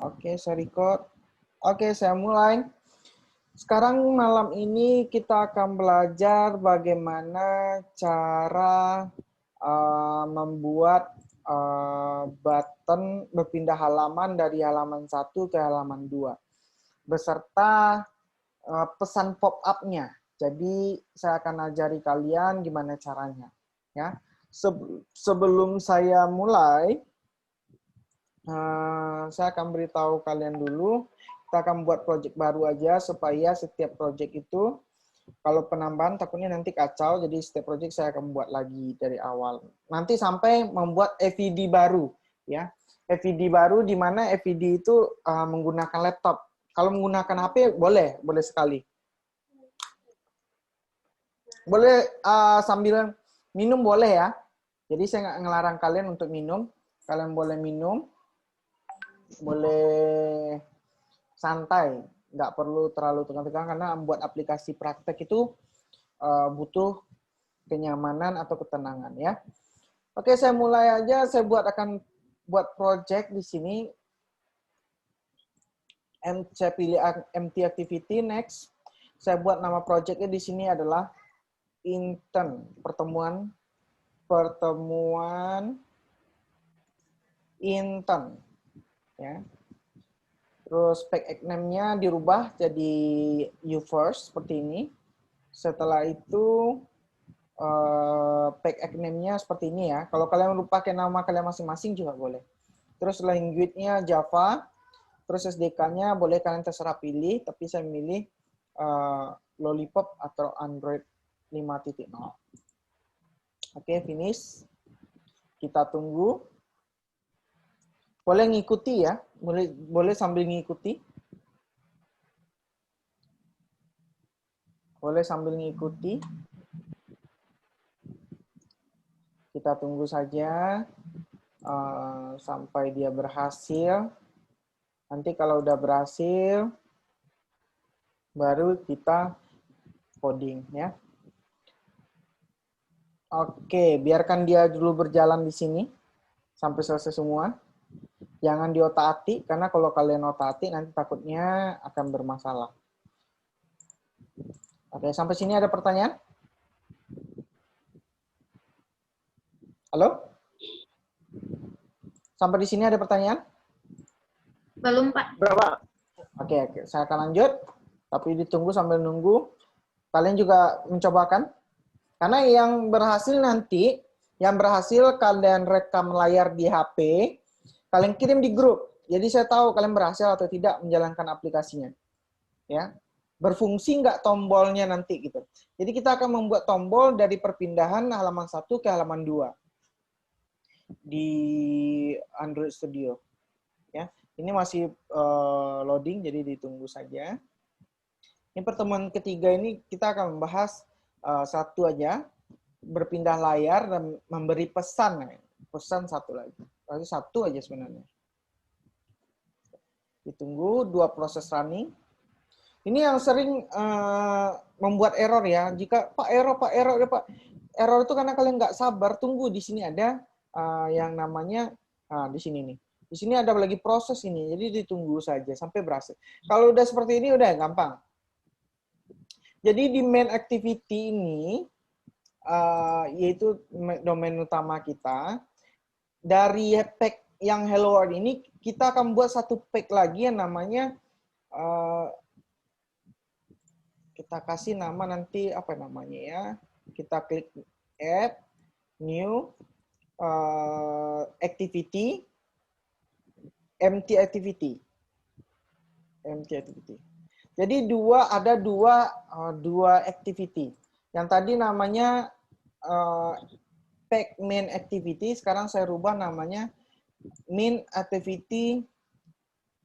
Oke, saya record. Oke, saya mulai. Sekarang malam ini kita akan belajar bagaimana cara membuat button berpindah halaman dari halaman 1 ke halaman 2 beserta pesan pop-up-nya. Jadi saya akan ajari kalian gimana caranya. Ya, sebelum saya mulai, saya akan beritahu kalian dulu. Kita akan buat project baru aja supaya setiap project itu kalau penambahan takutnya nanti kacau. Jadi setiap project saya akan buat lagi dari awal. Nanti sampai membuat FED baru, ya. FED baru di mana FED itu menggunakan laptop. Kalau menggunakan HP boleh sekali. Boleh sambil minum boleh ya. Jadi saya nggak ngelarang kalian untuk minum. Kalian boleh minum, boleh santai, nggak perlu terlalu tegang-tegang karena membuat aplikasi praktek itu butuh kenyamanan atau ketenangan ya. Oke, saya mulai aja. Saya akan buat project di sini. Saya pilih empty activity next. Saya buat nama projectnya di sini adalah intern, pertemuan intern ya. Terus pack name-nya dirubah jadi you first seperti ini. Setelah itu pack name-nya seperti ini ya. Kalau kalian lupa pakai nama kalian masing-masing juga boleh. Terus language-nya Java. Terus SDK-nya boleh kalian terserah pilih, tapi saya milih Lollipop atau Android 5.0. Oke, finish. Kita tunggu. Boleh ngikuti ya, boleh sambil ngikuti. Boleh sambil ngikuti. Kita tunggu saja sampai dia berhasil. Nanti kalau udah berhasil, baru kita coding ya. Oke, biarkan dia dulu berjalan di sini sampai selesai semua. Jangan diotak-atik, karena kalau kalian otak-atik nanti takutnya akan bermasalah. Oke, sampai sini ada pertanyaan? Halo? Sampai di sini ada pertanyaan? Belum, Pak. Berapa? Oke, saya akan lanjut. Tapi ditunggu sambil nunggu. Kalian juga mencobakan. Karena yang berhasil nanti, yang berhasil kalian rekam layar di HP, kalian kirim di grup. Jadi saya tahu kalian berhasil atau tidak menjalankan aplikasinya. Ya. Berfungsi nggak tombolnya nanti gitu. Jadi kita akan membuat tombol dari perpindahan halaman 1 ke halaman 2 di Android Studio. Ya. Ini masih loading, jadi ditunggu saja. Ini pertemuan ketiga ini kita akan membahas satu aja, berpindah layar dan memberi pesan. Pesan satu lagi. Berarti satu aja sebenarnya. Ditunggu 2 proses running. Ini yang sering membuat error ya. Jika Pak error itu karena kalian nggak sabar. Tunggu di sini ada yang namanya di sini nih. Di sini ada lagi proses ini. Jadi ditunggu saja sampai berhasil. Kalau udah seperti ini udah gampang. Jadi di main activity ini yaitu domain utama kita. Dari pack yang Hello World ini kita akan buat satu pack lagi yang namanya kita kasih nama nanti apa namanya ya. Kita klik add new activity empty activity. Jadi ada dua activity. Yang tadi namanya pack main activity, sekarang saya rubah namanya main activity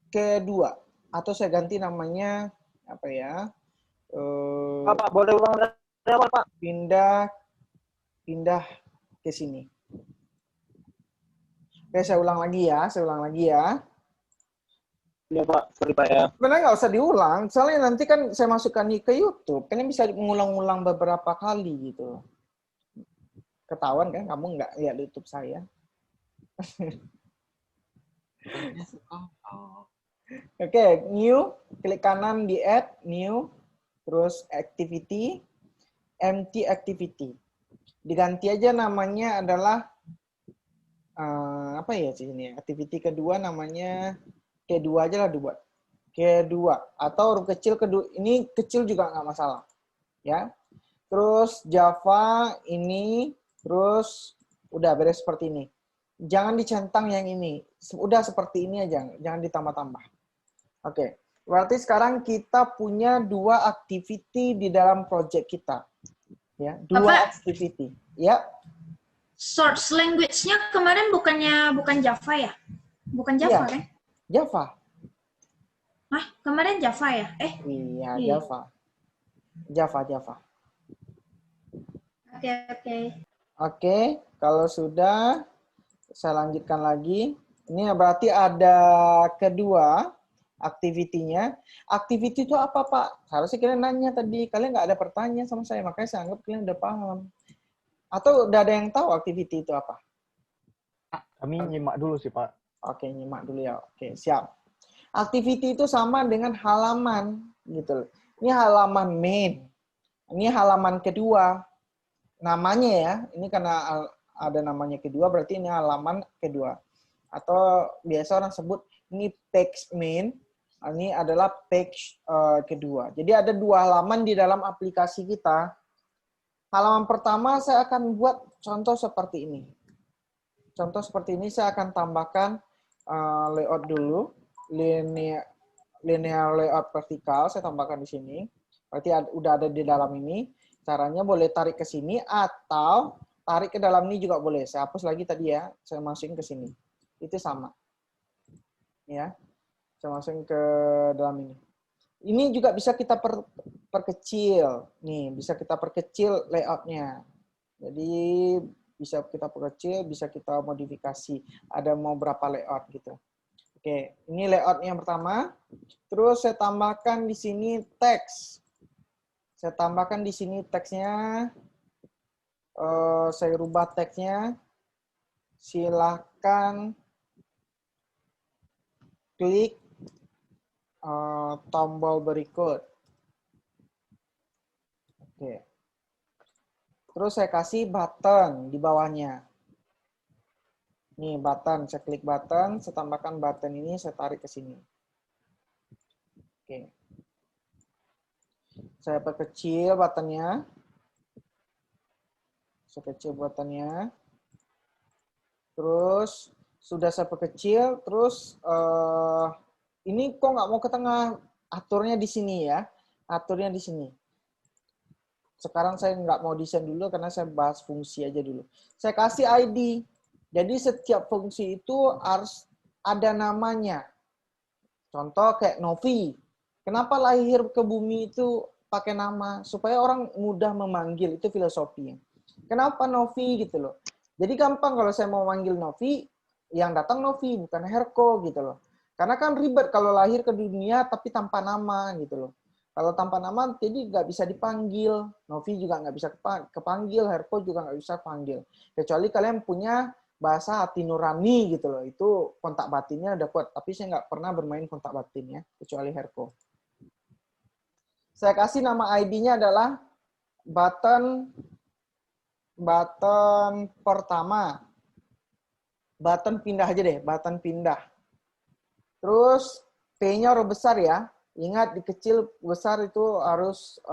kedua, atau saya ganti namanya apa ya? Pak, boleh ulang dari awal, Pak? Pindah ke sini. Oke, saya ulang lagi ya. Iya, Pak. Sorry, Pak ya. Sebenarnya nggak usah diulang, soalnya nanti kan saya masukkan ke YouTube, kan bisa mengulang-ulang beberapa kali gitu. Ketahuan kan kamu nggak lihat YouTube saya. Oke, new, klik kanan di add, new, terus activity, empty activity. Diganti aja namanya adalah apa ya sih ini? Activity kedua namanya kedua aja lah dibuat. Kedua atau huruf kecil kedua. Ini kecil juga nggak masalah, ya. Terus Java ini, terus udah beres seperti ini. Jangan dicentang yang ini. Udah seperti ini aja, jangan ditambah-tambah. Oke, berarti sekarang kita punya dua activity di dalam project kita. Ya, dua Bapak, activity. Ya, source language-nya kemarin bukan Java ya? Bukan Java iya, kan? Java. Hah, kemarin Java ya? Iya, Iya. Java. Java. Oke, oke. Oke, kalau sudah, saya lanjutkan lagi. Ini berarti ada kedua activity-nya. Activity itu apa, Pak? Harusnya kalian nanya tadi. Kalian nggak ada pertanyaan sama saya, makanya saya anggap kalian udah paham. Atau udah ada yang tahu activity itu apa? Kami nyimak dulu sih, Pak. Oke, nyimak dulu ya. Oke, siap. Activity itu sama dengan halaman, gitu loh. Ini halaman main. Ini halaman kedua. Namanya ya, ini karena ada namanya kedua, berarti ini halaman kedua. Atau biasa orang sebut ini page main, ini adalah page kedua. Jadi ada dua halaman di dalam aplikasi kita. Halaman pertama saya akan buat contoh seperti ini. Contoh seperti ini saya akan tambahkan layout dulu, linear layout vertikal, saya tambahkan di sini. Berarti udah ada di dalam ini. Caranya boleh tarik ke sini atau tarik ke dalam ini juga boleh. Saya hapus lagi tadi ya, saya masukin ke sini. Itu sama. Ya, saya masukin ke dalam ini. Ini juga bisa kita perkecil. Nih, bisa kita perkecil layoutnya. Jadi bisa kita perkecil, bisa kita modifikasi. Ada mau berapa layout gitu. Oke, ini layout yang pertama. Terus saya tambahkan di sini teks. Saya tambahkan di sini teksnya. Saya rubah teksnya. Silahkan klik tombol berikut. Oke. Terus saya kasih button di bawahnya. Nih button, saya klik button, saya tambahkan button ini, saya tarik ke sini. Oke. Saya perkecil buttonnya. Saya kecil buttonnya. Terus sudah saya perkecil, terus ini kok nggak mau ke tengah? Aturnya di sini ya. Aturnya di sini. Sekarang saya nggak mau desain dulu karena saya bahas fungsi aja dulu. Saya kasih ID. Jadi setiap fungsi itu harus ada namanya. Contoh kayak Novi. Kenapa lahir ke bumi itu pakai nama? Supaya orang mudah memanggil. Itu filosofinya. Kenapa Novi gitu loh. Jadi gampang kalau saya mau manggil Novi, yang datang Novi, bukan Herko gitu loh. Karena kan ribet kalau lahir ke dunia tapi tanpa nama gitu loh. Kalau tanpa nama jadi nggak bisa dipanggil. Novi juga nggak bisa kepanggil, Herko juga nggak bisa panggil. Kecuali kalian punya bahasa hati nurani gitu loh. Itu kontak batinnya udah kuat. Tapi saya nggak pernah bermain kontak batin ya, kecuali Herko. Saya kasih nama ID-nya adalah button pertama. Button pindah aja deh, button pindah. Terus P-nya huruf besar ya. Ingat di kecil besar itu harus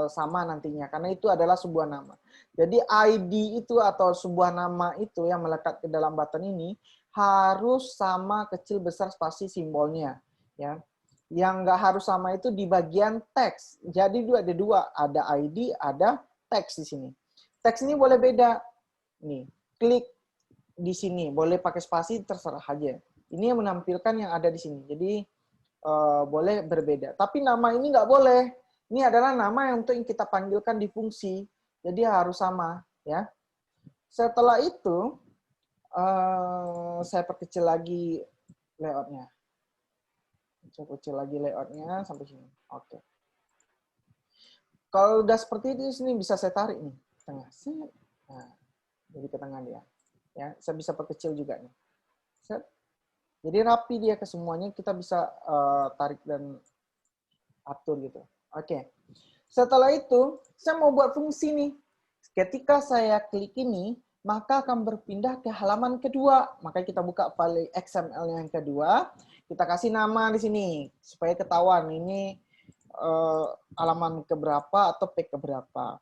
sama nantinya karena itu adalah sebuah nama. Jadi ID itu atau sebuah nama itu yang melekat ke dalam button ini harus sama kecil besar spasi simbolnya ya. Yang nggak harus sama itu di bagian teks. Jadi ada dua, ada ID, ada teks di sini. Teks ini boleh beda. Nih, klik di sini, boleh pakai spasi terserah aja. Ini yang menampilkan yang ada di sini. Jadi boleh berbeda. Tapi nama ini nggak boleh. Ini adalah nama yang untuk yang kita panggilkan di fungsi. Jadi harus sama, ya. Setelah itu saya perkecil lagi layoutnya. Saya kecil lagi layoutnya sampai sini. Oke. Kalau udah seperti itu sini bisa saya tarik nih tengah. Nah, jadi ke tengah dia. Ya, saya bisa perkecil juga nih. Set. Jadi rapi dia ke semuanya, kita bisa tarik dan atur gitu. Oke. Setelah itu, saya mau buat fungsi nih. Ketika saya klik ini, maka akan berpindah ke halaman kedua. Maka kita buka file XML yang kedua. Kita kasih nama di sini supaya ketahuan ini halaman keberapa atau page keberapa.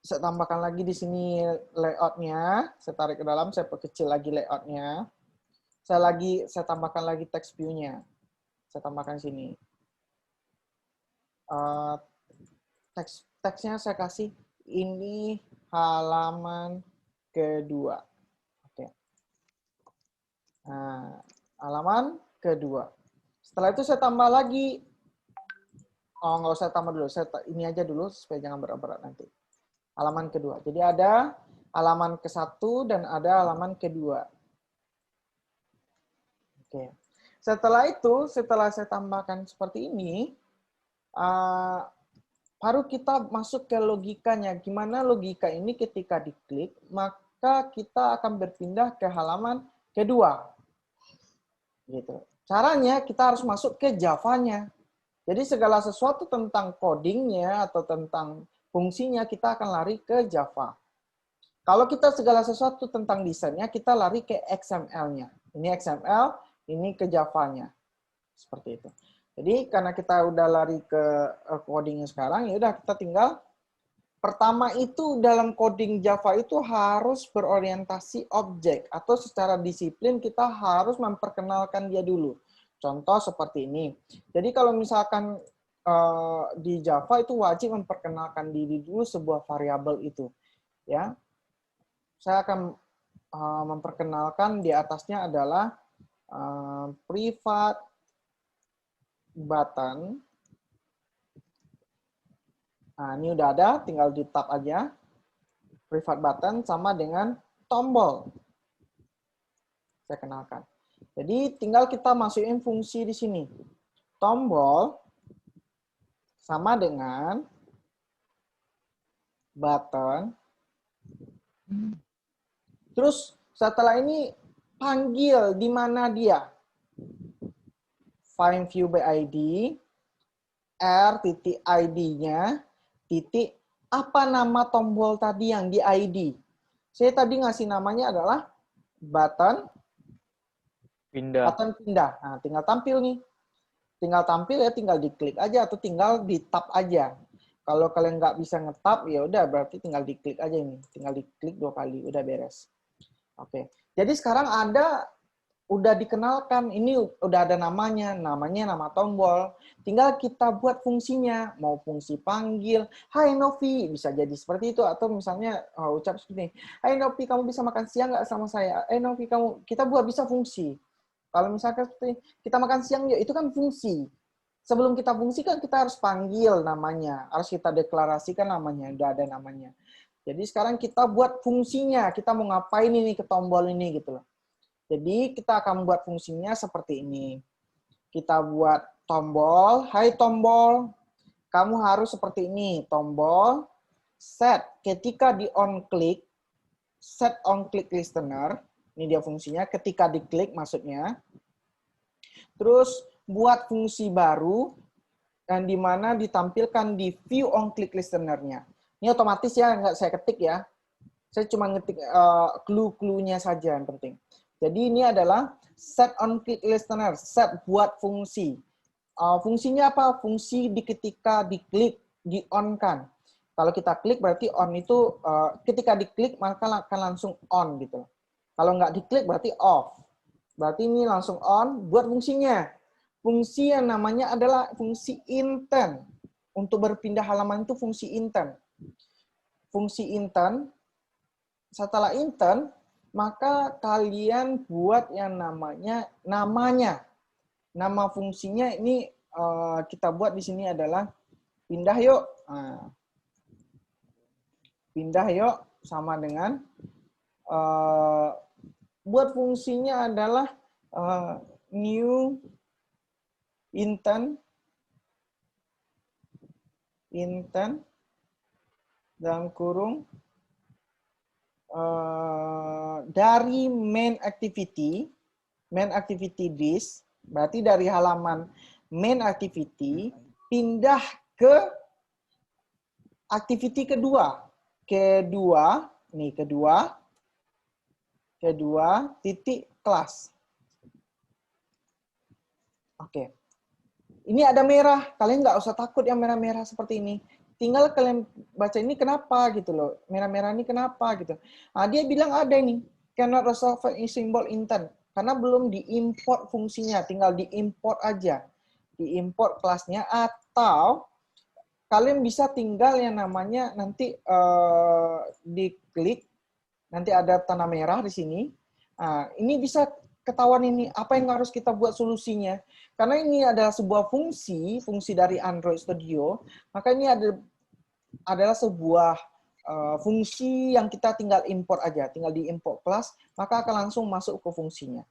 Saya tambahkan lagi di sini layout-nya. Saya tarik ke dalam, saya perkecil lagi layout-nya. Saya tambahkan lagi text view-nya. Saya tambahkan sini. Teksnya saya kasih ini halaman kedua. Oke. Nah, halaman kedua. Setelah itu saya tambah lagi. Oh, nggak usah tambah dulu. Ini aja dulu supaya jangan berat-berat nanti. Halaman kedua. Jadi ada halaman ke-1 dan ada halaman kedua. Oke. Setelah itu, setelah saya tambahkan seperti ini, baru kita masuk ke logikanya. Gimana logika ini ketika diklik, maka kita akan berpindah ke halaman kedua. Gitu. Caranya kita harus masuk ke Java-nya. Jadi segala sesuatu tentang codingnya atau tentang fungsinya kita akan lari ke Java. Kalau kita segala sesuatu tentang desainnya, kita lari ke XML-nya. Ini XML, ini ke Java-nya. Seperti itu. Jadi karena kita udah lari ke codingnya sekarang, ya udah kita tinggal pertama itu dalam coding Java itu harus berorientasi objek atau secara disiplin kita harus memperkenalkan dia dulu. Contoh seperti ini. Jadi kalau misalkan di Java itu wajib memperkenalkan diri dulu sebuah variabel itu, ya. Saya akan memperkenalkan di atasnya adalah private button. Nah, ini udah ada, tinggal di tab aja. Private button sama dengan tombol. Saya kenalkan. Jadi tinggal kita masukin fungsi di sini. Tombol sama dengan button. Terus setelah ini panggil di mana dia. Find view by ID, r.id-nya, titik, apa nama tombol tadi yang di ID. Saya tadi ngasih namanya adalah button Pindah. Nah, tinggal tampil nih. Tinggal tampil ya, tinggal diklik aja atau tinggal di tap aja. Kalau kalian nggak bisa ngetap, ya udah berarti tinggal diklik aja ini. Tinggal diklik 2 kali, udah beres. Oke. Jadi sekarang udah dikenalkan, ini udah ada namanya nama tombol. Tinggal kita buat fungsinya, mau fungsi panggil, "Hai Novi," bisa jadi seperti itu, atau misalnya ucap seperti ini, "Hai Novi, kamu bisa makan siang nggak sama saya?" Novi, kita buat bisa fungsi. Kalau misalkan seperti kita makan siang, ya itu kan fungsi. Sebelum kita fungsikan, kita harus panggil namanya, harus kita deklarasikan namanya, udah ada namanya. Jadi sekarang kita buat fungsinya, kita mau ngapain ini ke tombol ini gitu loh. Jadi kita akan buat fungsinya seperti ini. Kita buat tombol, "Hai tombol, kamu harus seperti ini." Tombol, set, ketika di on click, set on click listener. Ini dia fungsinya, ketika diklik maksudnya. Terus buat fungsi baru, dan di mana ditampilkan di view on click listener-nya. Ini otomatis ya, nggak saya ketik ya. Saya cuma ngetik clue-cluenya saja yang penting. Jadi ini adalah set on click listener, set buat fungsi. Fungsinya apa? Fungsi ketika diklik, di-on-kan. Kalau kita klik berarti on itu ketika diklik maka akan langsung on gitu. Kalau nggak diklik berarti off. Berarti ini langsung on buat fungsinya. Fungsi yang namanya adalah fungsi intent. Untuk berpindah halaman itu fungsi intent. Fungsi intent, setelah intent, maka kalian buat yang namanya. Nama fungsinya ini kita buat di sini adalah pindah yuk. Pindah yuk sama dengan buat fungsinya adalah new intent dalam kurung dari main activity. main activity this, berarti dari halaman main activity pindah ke activity kedua. Kedua titik kelas. Oke. Ini ada merah, kalian nggak usah takut yang merah-merah seperti ini. Tinggal kalian baca ini kenapa gitu loh. Merah-merah ini kenapa gitu. Nah, dia bilang ada ini, cannot resolve a symbol intent. Karena belum diimport fungsinya, tinggal diimport aja. Diimport kelasnya atau kalian bisa tinggal yang namanya nanti diklik, nanti ada tanda merah di sini. Nah, ini bisa ketahuan ini apa yang harus kita buat solusinya. Karena ini adalah sebuah fungsi dari Android Studio, maka ini adalah sebuah fungsi yang kita tinggal import aja, tinggal diimport kelas, maka akan langsung masuk ke fungsinya.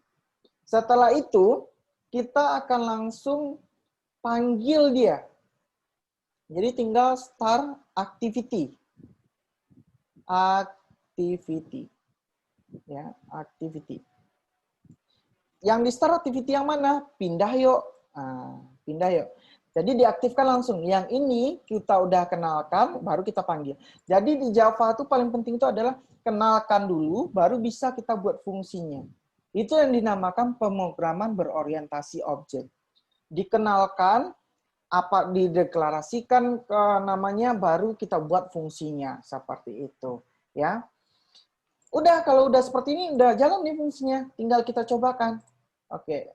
Setelah itu, kita akan langsung panggil dia. Jadi tinggal start activity. Ya, activity. Yang di start activity yang mana? Pindah yuk. Nah, pindah yuk. Jadi diaktifkan langsung. Yang ini kita udah kenalkan, baru kita panggil. Jadi di Java itu paling penting itu adalah kenalkan dulu, baru bisa kita buat fungsinya. Itu yang dinamakan pemrograman berorientasi objek. Dikenalkan, apa dideklarasikan ke namanya, baru kita buat fungsinya seperti itu. Ya. Udah, kalau udah seperti ini, udah jalan nih fungsinya. Tinggal kita cobakan. Oke.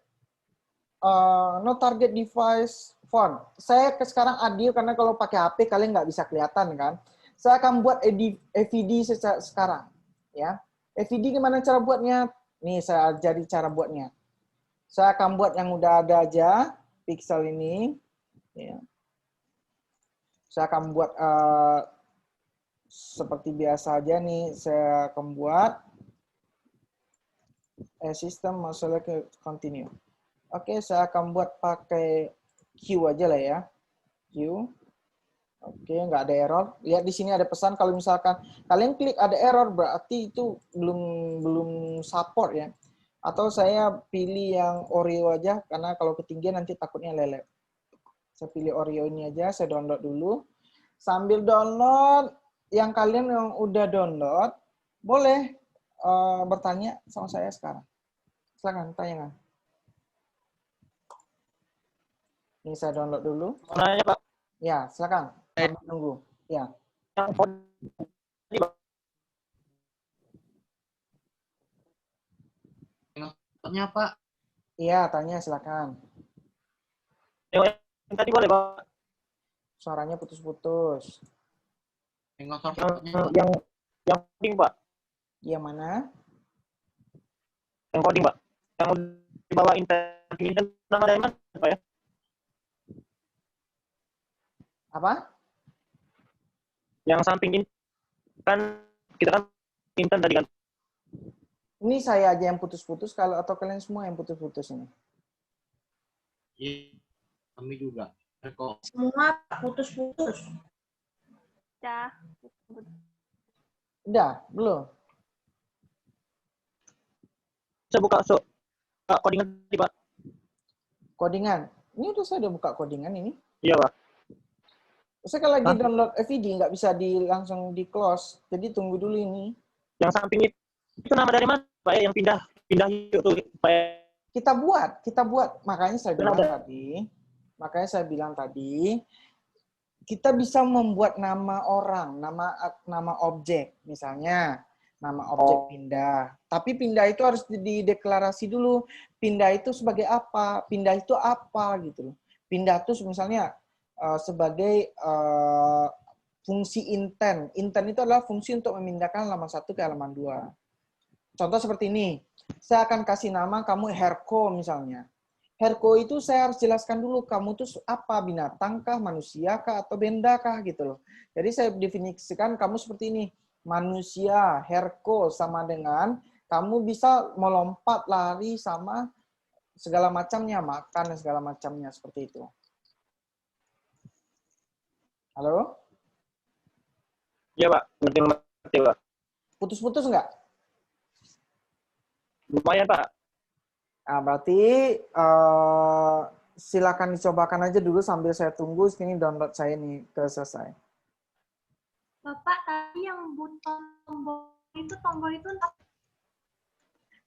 No target device font. Saya sekarang adil karena kalau pakai HP kalian nggak bisa kelihatan kan. Saya akan buat AVD sekarang. Ya. AVD gimana cara buatnya? Nih, saya ajari cara buatnya. Saya akan buat yang udah ada aja. Pixel ini. Ya. Saya akan buat seperti biasa aja nih. Saya akan buat sistem masalah ke continue. Oke, saya akan buat pakai Q aja lah ya. Q. Oke, nggak ada error. Lihat di sini ada pesan kalau misalkan kalian klik ada error berarti itu belum support ya. Atau saya pilih yang Oreo aja karena kalau ketinggian nanti takutnya lelet. Saya pilih Oreo ini aja, saya download dulu. Sambil download, yang kalian yang udah download boleh bertanya sama saya sekarang. Silakan tanyakan. Ini saya download dulu. Mau nanya, Pak. Ya, silakan. Sambil nunggu. Ya. Yang ini, Pak. Tanya Pak. Iya, tanya silakan. Yang tadi boleh, Pak. Suaranya putus-putus. Yang coding, Pak. Yang mana? Yang coding, Pak. Yang dibawa intent nama dari mana, Pak ya? Apa? Yang samping kan kita kan intent tadi kan. Ini saya aja yang putus-putus kalau atau kalian semua yang putus-putus ini? Iya, kami juga. Kok Semua putus-putus. Udah, belum? Saya buka codingan tadi, Pak. Codingan. Ini saya udah buka codingan ini. Iya, Pak. Saya kalau lagi download FVD nggak bisa langsung di close. Jadi tunggu dulu ini. Yang samping itu nama dari mana, Pak ya? Yang pindah yuk tuh, Pak ya. Kita buat. Makanya saya bilang tadi, kita bisa membuat nama orang, nama objek, misalnya nama objek pindah. Tapi pindah itu harus dideklarasi dulu. Pindah itu sebagai apa? Pindah itu apa gitu. Pindah itu misalnya sebagai fungsi intent. Intent itu adalah fungsi untuk memindahkan halaman 1 ke halaman 2. Contoh seperti ini. Saya akan kasih nama kamu Herko misalnya. Herko itu saya harus jelaskan dulu kamu tuh apa, binatang kah, manusia kah, atau benda kah gitu loh. Jadi saya definisikan kamu seperti ini. Manusia, Herko sama dengan kamu bisa melompat, lari sama segala macamnya, makan segala macamnya seperti itu. Halo? Iya, Pak. Ngerti, Pak. Putus-putus nggak? Lumayan, Pak. Nah, berarti silakan dicobakan aja dulu sambil saya tunggu sini download saya nih ke selesai. Bapak tadi yang tombol itu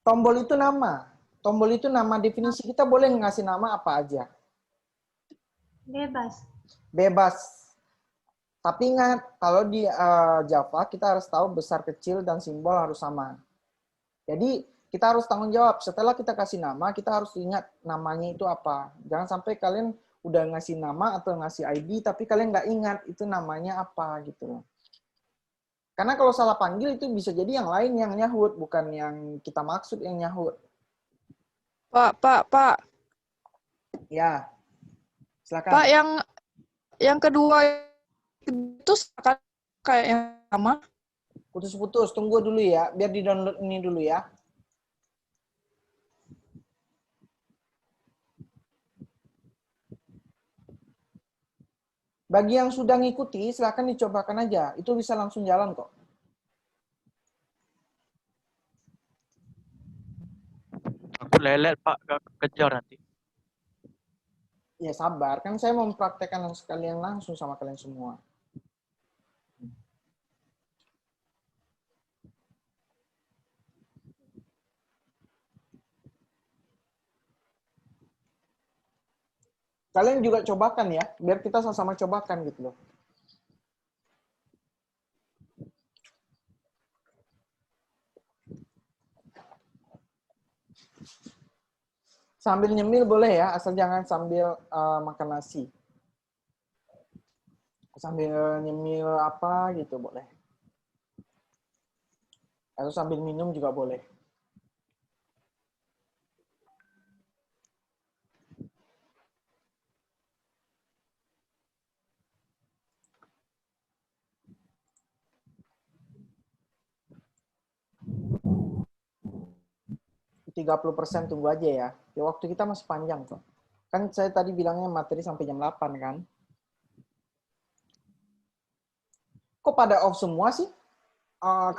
Tombol itu nama. Tombol itu nama definisi. Kita boleh ngasih nama apa aja. bebas. Bebas. Tapi ingat, kalau di Java kita harus tahu besar, kecil, dan simbol harus sama. Jadi kita harus tanggung jawab. Setelah kita kasih nama, kita harus ingat namanya itu apa. Jangan sampai kalian udah ngasih nama atau ngasih ID, tapi kalian nggak ingat itu namanya apa gitu. Karena kalau salah panggil itu bisa jadi yang lain yang nyahut, bukan yang kita maksud yang nyahut. Pak. Ya, silakan. Pak, yang kedua itu akan kayak yang sama. Putus-putus, tunggu dulu ya, biar di-download ini dulu ya. Bagi yang sudah ngikuti, silakan dicobakan aja. Itu bisa langsung jalan kok. Aku lelet Pak, kejar nanti. Ya sabar, kan saya mau mempraktekkan sekalian langsung sama kalian semua. Kalian juga cobakan ya, biar kita sama-sama cobakan gitu loh. Sambil nyemil boleh ya, asal jangan sambil makan nasi. Sambil nyemil apa gitu boleh. Atau sambil minum juga boleh. Tiga 30% tunggu aja ya. Ya waktu kita masih panjang kok. Kan saya tadi bilangnya materi sampai jam 8 kan. Kok pada off semua sih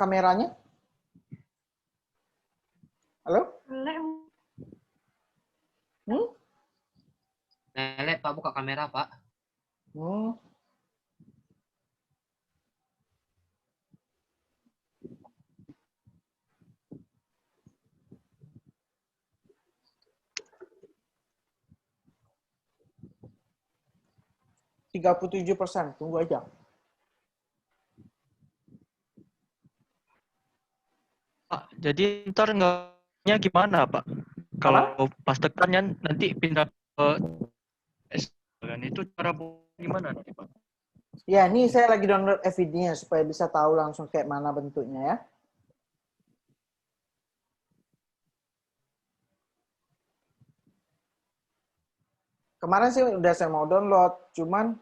kameranya? Halo? Lele, Pak, buka kamera, Pak. Hmm. Tiga 37%, tunggu aja. Pak, jadi ntar nggaknya gimana Pak? Kalau pas tekannya nanti pindah ke kan itu cara gimana nanti Pak? Ya, ini saya lagi download FVD-nya supaya bisa tahu langsung kayak mana bentuknya ya. Kemarin sih udah saya mau download, cuman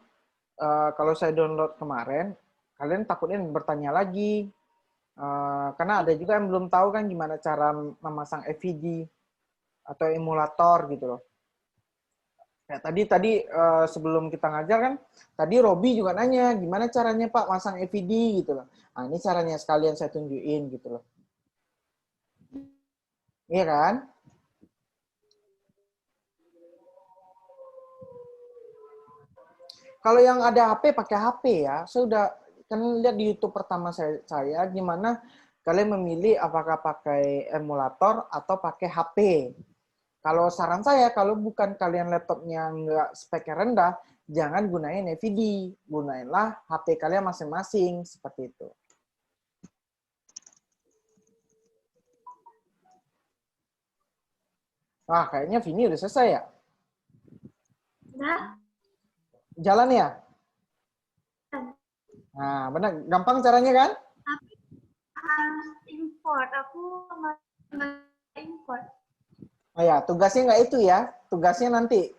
kalau saya download kemarin, kalian takutnya bertanya lagi. Karena ada juga yang belum tahu kan gimana cara memasang FVD atau emulator gitu loh. Ya, tadi sebelum kita ngajar kan, tadi Robi juga nanya gimana caranya Pak masang FVD gitu loh. Nah, ini caranya sekalian saya tunjukin gitu loh. Iya kan? Kalau yang ada HP pakai HP ya. Saya udah kan lihat di YouTube pertama saya gimana kalian memilih apakah pakai emulator atau pakai HP. Kalau saran saya, kalau bukan kalian laptopnya nggak speknya rendah, jangan gunain NVIDIA. Gunainlah HP kalian masing-masing, seperti itu. Wah, kayaknya Vini udah selesai ya? Nah, Jalan ya? Nah, benar. Gampang caranya kan? tapi harus import. Aku nggak import. Oh ya, tugasnya nggak itu ya. Tugasnya nanti.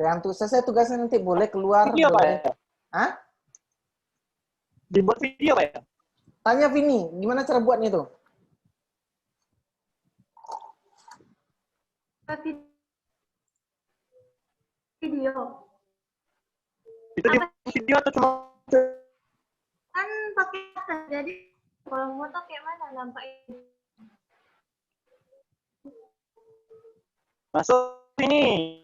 Yang selesai tugasnya nanti boleh keluar. Video Pak boleh. ya? Hah? Dibuat video Pak ya? Tanya Vini, gimana cara buatnya tuh? Video. Itu di video atau cuma Kan pakai atas, jadi kalau foto kayak mana nampaknya? Masuk sini.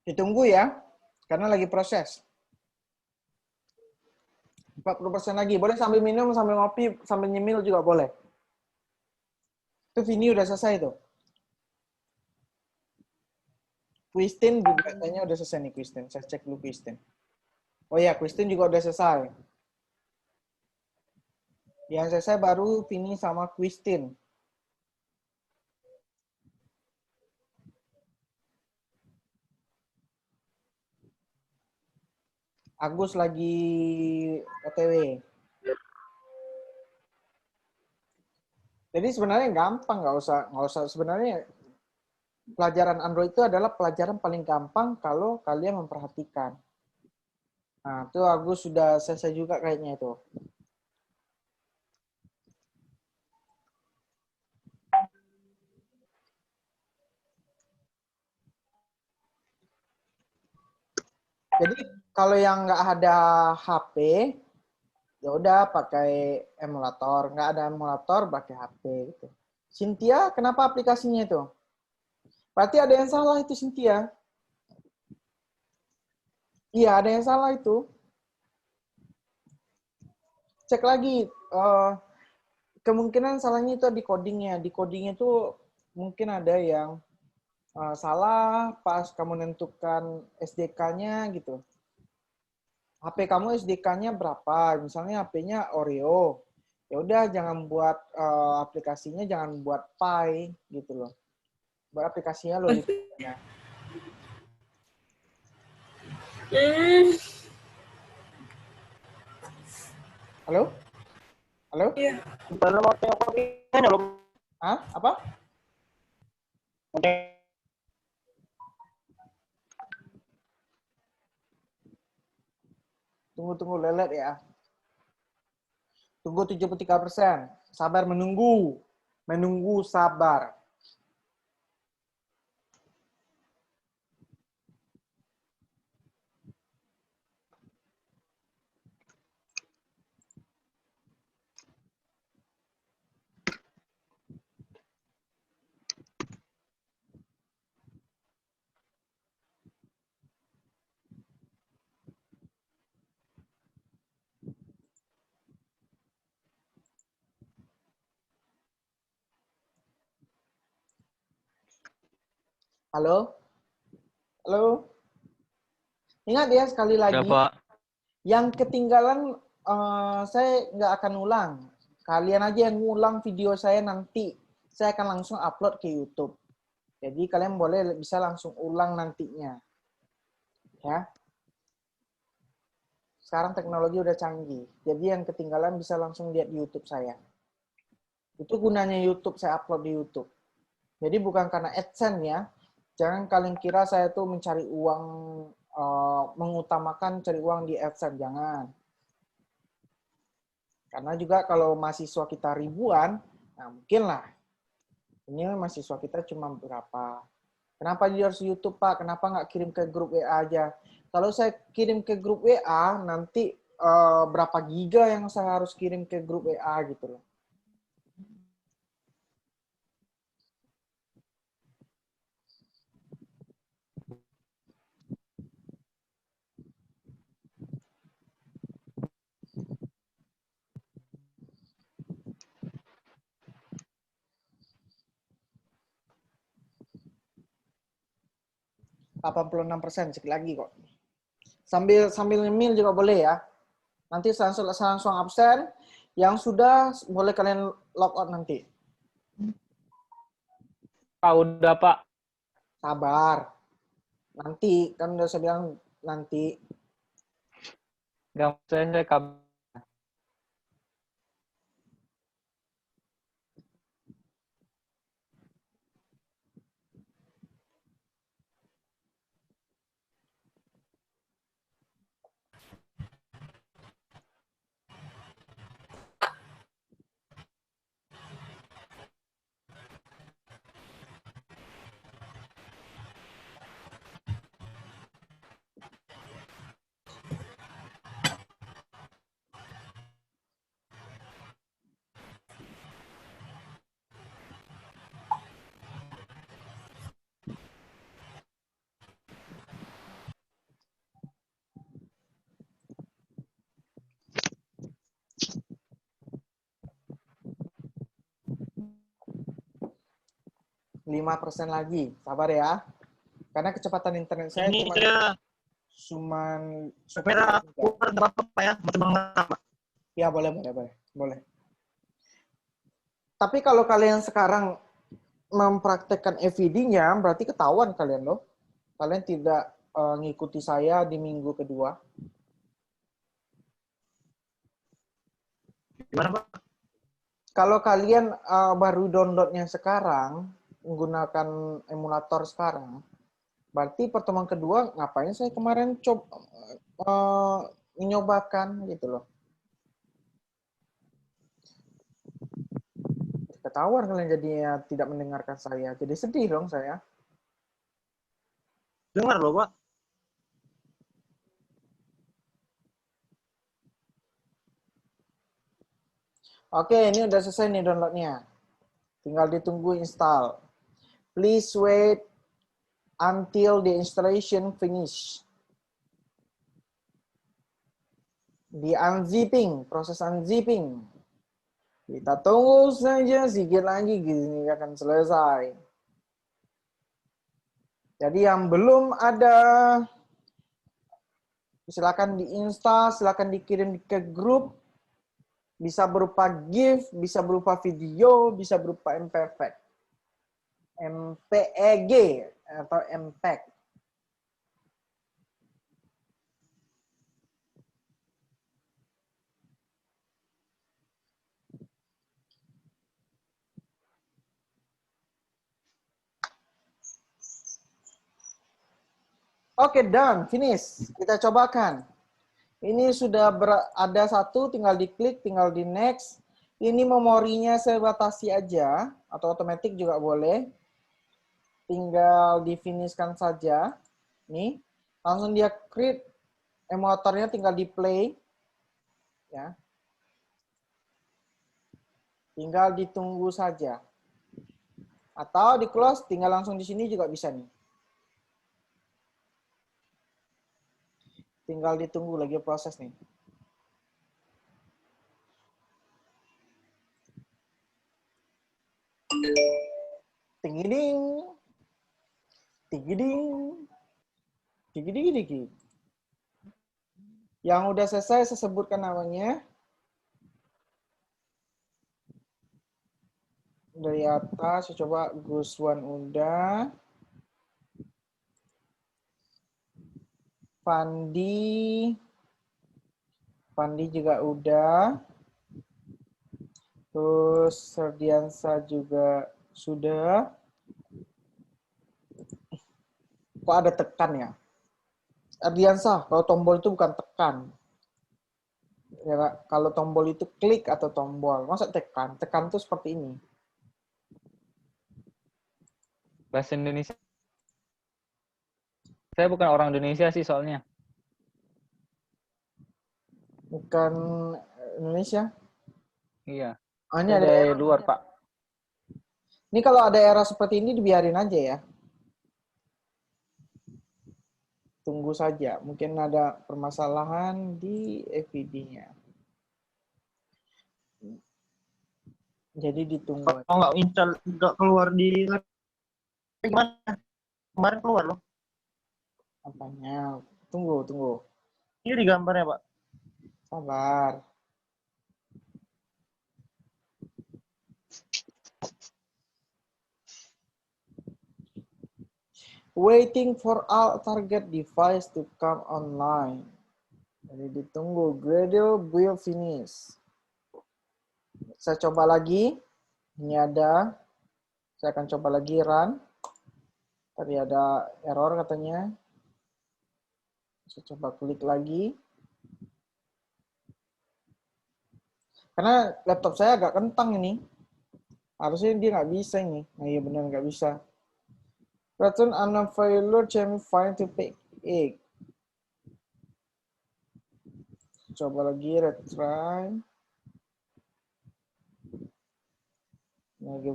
Ditunggu ya, karena lagi proses. 40% lagi. Boleh sambil minum, sambil ngopi, sambil nyemil juga boleh. Itu Vini udah selesai tuh. Kristin juga kayaknya udah selesai nih Kristin. Saya cek dulu Kristin. Oh ya, Kristin juga udah selesai. Yang selesai baru Vini sama Kristin. Agus lagi OTW. Jadi sebenarnya gampang, nggak usah sebenarnya pelajaran Android itu adalah pelajaran paling gampang kalau kalian memperhatikan. Nah, itu Agus sudah selesai juga kayaknya itu. Jadi kalau yang nggak ada HP, ya udah pakai emulator. Nggak ada emulator, pakai HP gitu. Cynthia, kenapa aplikasinya itu? Berarti ada yang salah itu Cynthia. Iya, ada yang salah itu. Cek lagi. Kemungkinan salahnya itu di codingnya. Di codingnya itu mungkin ada yang salah pas kamu nentukan SDK-nya gitu. HP kamu SDK-nya berapa? Misalnya HP-nya Oreo. Ya udah jangan buat aplikasinya jangan buat Pi gitu loh. Buat aplikasinya lo lihatnya. Halo? Halo? Iya. Bukan mau tengok kopinya loh. Hah? Apa? Tunggu lelet ya. Tunggu 73%. Sabar menunggu. Menunggu sabar. Halo? Halo? Ingat ya sekali Ada lagi. Pak. Yang ketinggalan saya nggak akan ulang. Kalian aja yang ngulang video saya nanti. Saya akan langsung upload ke YouTube. Jadi kalian boleh bisa langsung ulang nantinya. Ya. Sekarang teknologi udah canggih. Jadi yang ketinggalan bisa langsung lihat di YouTube saya. Itu gunanya YouTube, saya upload di YouTube. Jadi bukan karena AdSense ya. Jangan kalian kira saya tuh mencari uang, mengutamakan cari uang di AdSense. Jangan. Karena juga kalau mahasiswa kita ribuan, nah mungkin lah. Ini mahasiswa kita cuma berapa. Kenapa dia harus YouTube, Pak? Kenapa nggak kirim ke grup WA aja? Kalau saya kirim ke grup WA, nanti berapa giga yang saya harus kirim ke grup WA gitu loh. %86 sekali lagi kok. Sambil nyemil juga boleh ya. Nanti langsung absen. Yang sudah boleh kalian log out nanti. Pak, udah Pak. Sabar. Nanti, kan udah saya bilang nanti. Nggak saya kabel. Lima persen lagi. Sabar ya. Karena kecepatan internet saya Ini cuma saya cuman kamera keluar nggak apa-apa ya, mau terbang apa? Ya, boleh. Tapi kalau kalian sekarang mempraktekkan FVD-nya, berarti ketahuan kalian loh. Kalian tidak ngikuti saya di minggu kedua. Gimana Pak? Kalau kalian baru downloadnya sekarang, menggunakan emulator sekarang, berarti pertemuan kedua ngapain saya kemarin mencobakan gitu loh. Ketahuan kalian jadinya tidak mendengarkan saya. Jadi sedih dong saya. Dengar loh Pak. Oke, ini udah selesai nih downloadnya. Tinggal ditunggu install. Please wait until the installation finish. Di unzipping, proses unzipping. Kita tunggu saja sedikit lagi, gini akan selesai. Jadi yang belum ada, silakan diinstal, silakan dikirim ke grup. Bisa berupa GIF, bisa berupa video, bisa berupa MPEG, MPEG atau MPEG. Oke, done, finish. Kita cobakan. Ini sudah ada satu, tinggal diklik, tinggal di next. Ini memorinya saya batasi aja, atau otomatis juga boleh. Tinggal di finishkan saja. Nih, langsung dia create emulatornya, tinggal di play. Ya. Tinggal ditunggu saja. Atau di close, tinggal langsung di sini juga bisa nih. Tinggal ditunggu lagi proses nih. Tingiding. Tingiding. Tingiding. Yang udah selesai saya sebutkan namanya. Dari atas, saya coba Guswan udah. Pandi juga udah. Terus Serdiansa juga sudah. Kok ada tekan ya? Serdiansa, kalau tombol itu bukan tekan. Ya, kalau tombol itu klik atau tombol. Masa tekan? Tekan itu seperti ini. Bahasa Indonesia. Saya bukan orang Indonesia sih soalnya. Bukan Indonesia. Iya. Oh, ini Saya ada dari error. luar, Pak. Ini kalau ada error seperti ini dibiarin aja ya. Tunggu saja. Mungkin ada permasalahan di FVD-nya. Jadi ditunggu. Kalau nggak install, nggak keluar di gimana? Kemarin keluar loh. Apanya? Tunggu. Ini di gambarnya, Pak. Sabar. Waiting for all target device to come online. Jadi ditunggu. Gradle build finish. Saya coba lagi. Ini ada. Saya akan coba lagi run. Tadi ada error katanya. Saya coba klik lagi. Karena laptop saya agak kentang ini. Harusnya dia nggak bisa ini. Nah iya benar nggak bisa. Return unknown failure chain find to pick egg. Coba lagi retry. Lagi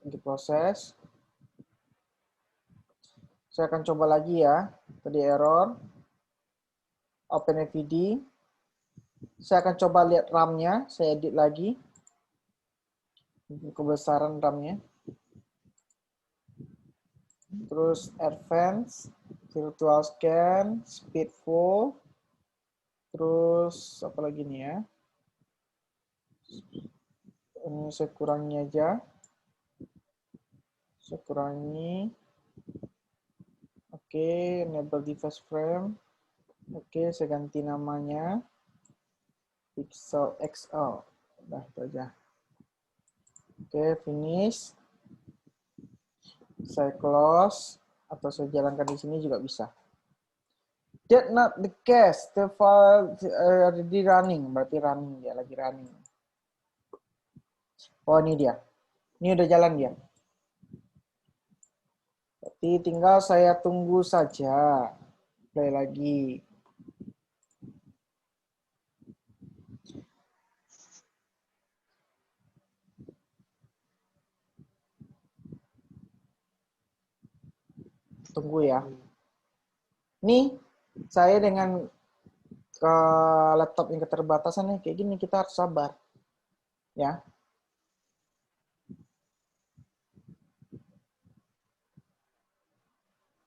diproses. Saya akan coba lagi ya. Tadi error. OpenFVD. Saya akan coba lihat RAM-nya. Saya edit lagi. Kebesaran RAM-nya. Terus advance, virtual scan, speed full. Terus apa lagi nih ya? Ini saya kurangi aja. Saya kurangi. Oke, enable device frame. Oke, saya ganti namanya. Pixel XL. Udah itu aja. Oke, finish. Saya close atau saya jalankan di sini juga bisa. Did not the case, the file already running, berarti running dia lagi running. Oh ini dia, ini udah jalan dia. Berarti tinggal saya tunggu saja. Play lagi. Tunggu ya. Nih, saya dengan laptop yang keterbatasan nih, kayak gini kita harus sabar. Ya.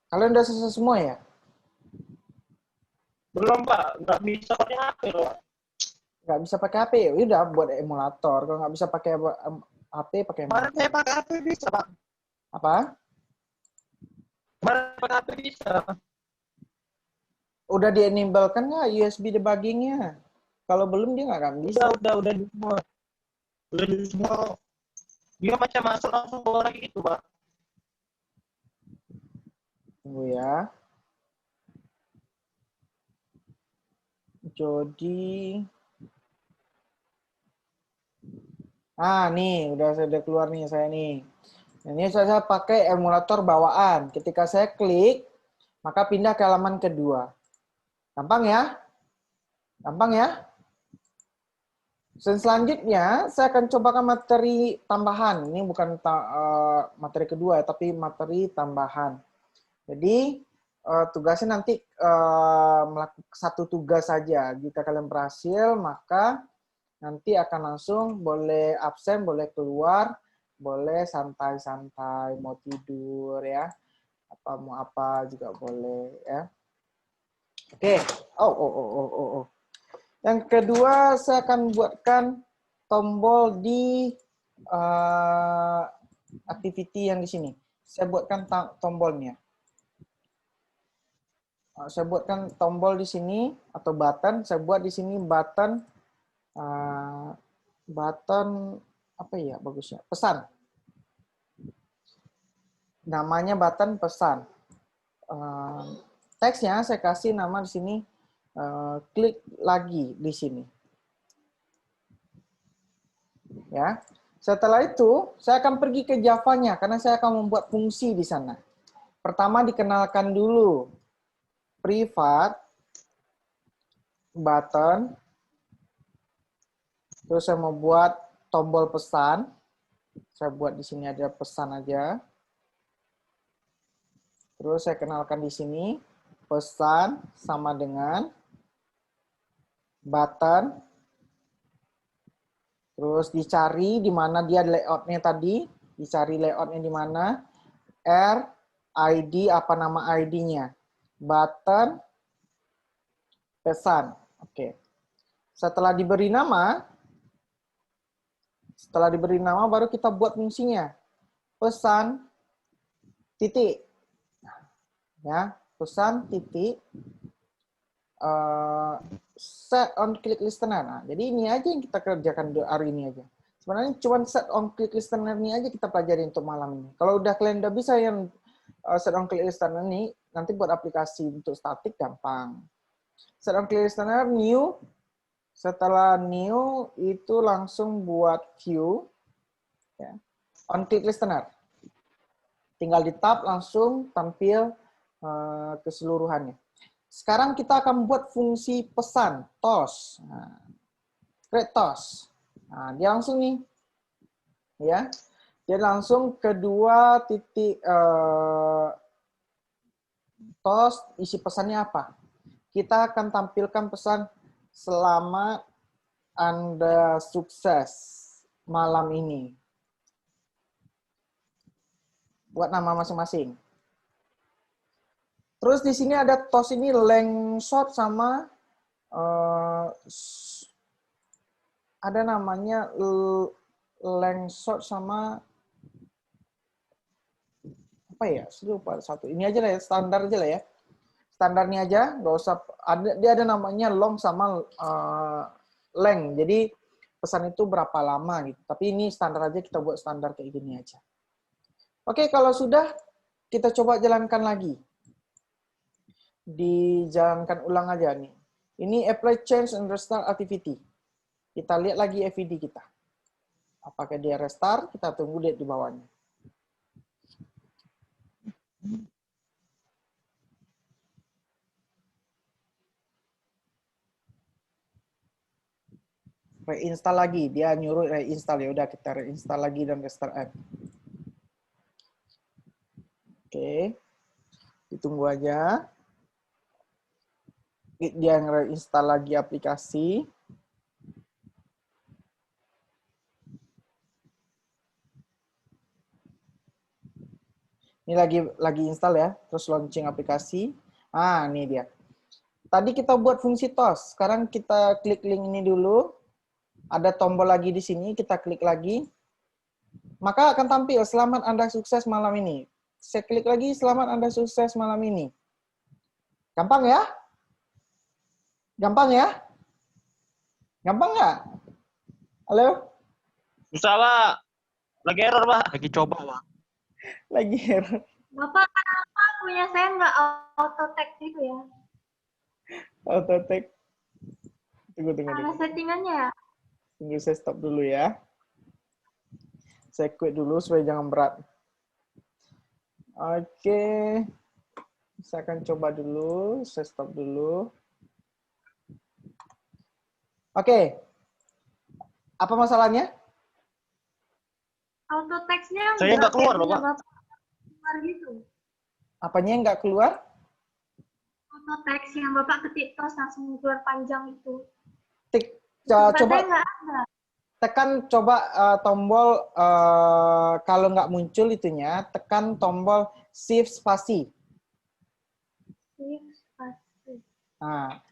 Kalian udah selesai semua ya? Belum, Pak. Nggak bisa pakai HP loh. Nggak bisa pakai HP, ya udah buat emulator. Kalau nggak bisa pakai HP, pakai Kemarin emulator. saya pakai HP bisa, Pak. Apa? Kemarin pakai HP bisa. Udah di-enable kan nggak USB debugging-nya? Kalau belum dia nggak akan bisa. Udah di semua. Udah di semua. Dia macam masuk langsung bawa lagi gitu, Pak. Tunggu ya. Jadi, nih udah keluar nih saya nih. Ini saya pakai emulator bawaan. Ketika saya klik, maka pindah ke halaman kedua. Gampang ya? Gampang ya? Dan selanjutnya, saya akan cobakan materi tambahan. Ini bukan materi kedua, tapi materi tambahan. Jadi, tugasnya nanti melakukan satu tugas saja. Jika kalian berhasil, maka nanti akan langsung boleh absen, boleh keluar, boleh santai-santai, mau tidur ya, apa mau apa juga boleh ya. Oke. Oh. Yang kedua, saya akan buatkan tombol di activity yang di sini. Saya buatkan tombolnya. Saya buatkan tombol di sini atau button. Saya buat di sini button apa ya bagusnya? Pesan. Namanya button pesan. Teksnya saya kasih nama di sini. Klik lagi di sini. Ya. Setelah itu, saya akan pergi ke Java-nya karena saya akan membuat fungsi di sana. Pertama dikenalkan dulu privat button. Terus saya mau buat tombol pesan. Saya buat di sini ada pesan aja. Terus saya kenalkan di sini pesan sama dengan button. Terus dicari di mana dia layoutnya tadi. Dicari layoutnya di mana. R, ID, apa nama ID-nya. Button, pesan. Oke. Setelah diberi nama baru kita buat fungsinya. Pesan, titik. Ya, pesan, titik. set on click listener. Nah, jadi ini aja yang kita kerjakan hari ini aja. Sebenarnya cuma set on click listener ini aja kita pelajari untuk malam ini. Kalau udah kalian udah bisa yang set on click listener ini, nanti buat aplikasi untuk statik gampang. Set on click listener new. Setelah new itu langsung buat queue. Ya. On click listener. Tinggal di tab langsung tampil keseluruhannya. Sekarang kita akan buat fungsi pesan, toast. Nah, create toast. Nah, dia langsung nih. Ya. Dia langsung kedua titik toast, isi pesannya apa? Kita akan tampilkan pesan selama Anda sukses malam ini. Buat nama masing-masing. Terus di sini ada toast ini length short sama ada namanya length short sama apa ya? Lupa satu. Ini aja lah ya, standar aja lah ya. Standarnya aja, nggak usah dia ada namanya long sama length. Jadi pesan itu berapa lama gitu. Tapi ini standar aja, kita buat standar kayak gini aja. Oke, kalau sudah kita coba jalankan lagi. Dijalankan ulang aja nih. Ini apply change and restart activity. Kita lihat lagi FVD kita. Apakah dia restart? Kita tunggu lihat di bawahnya. Reinstall lagi, dia nyuruh reinstall, ya udah kita reinstall lagi dan restart app. Oke, ditunggu aja. Dia reinstall lagi aplikasi. Ini lagi install ya, terus launching aplikasi. Ah, ini dia. Tadi kita buat fungsi toast. Sekarang kita klik link ini dulu. Ada tombol lagi di sini, kita klik lagi. Maka akan tampil, selamat Anda sukses malam ini. Saya klik lagi, selamat Anda sukses malam ini. Gampang ya? Gampang ya? Gampang nggak? Halo? Susah, Pak. Lagi error, Pak. Lagi coba, Pak. Lagi error. Bapak, kenapa punya saya nggak auto text itu ya? Auto take. Tunggu. Ada settingannya ya? Tunggu, saya stop dulu ya. Saya quit dulu supaya jangan berat. Oke. Saya akan coba dulu. Saya stop dulu. Oke. Apa masalahnya? Auto text-nya Saya nggak keluar loh, Pak. Keluar gitu. Apanya yang nggak keluar? Auto text yang Bapak ketik terus langsung keluar panjang itu. Coba Nggak ada. tekan tombol kalau nggak muncul itunya, tekan tombol shift spasi. Nah,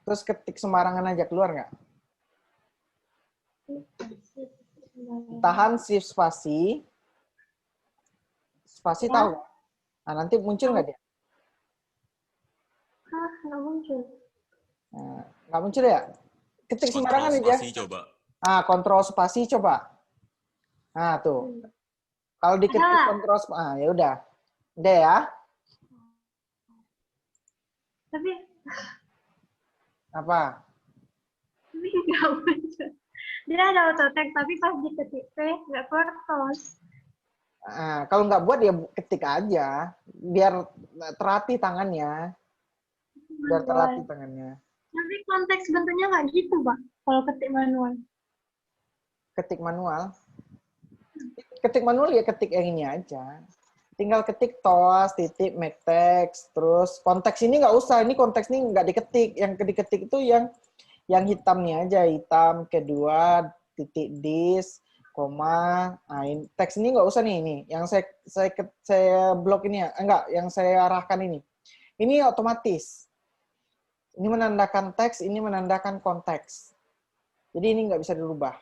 terus ketik sembarangan aja, keluar nggak? Tahan shift spasi. Spasi Ya. tahu? Nah, nanti muncul nggak dia? Hah, nggak muncul. Nah, nggak muncul ya? Ketik sembarangan aja. Spasi coba. Nah, kontrol spasi coba. Nah, tuh. Kalau diketik Ada. kontrol spasi, ya udah. Udah ya? Tapi Apa? nggak muncul. Dia ada auto text, tapi pas diketik P nggak keluar terus. Nah, kalau nggak buat ya ketik aja. Biar terlatih tangannya. Biar terlatih tangannya. Tapi konteks bentuknya nggak gitu, Pak. Kalau ketik manual. Ketik manual. Ketik manual ya ketik yang ini aja. Tinggal ketik toas, titik, make text, terus konteks ini nggak usah. Ini konteks ini nggak diketik. Yang diketik itu yang hitamnya aja. Hitam, kedua, titik dis, koma. Nah, teks ini nggak usah nih. Ini yang saya blok ini ya. Enggak, yang saya arahkan ini. Ini otomatis. Ini menandakan teks, ini menandakan konteks. Jadi ini nggak bisa dirubah.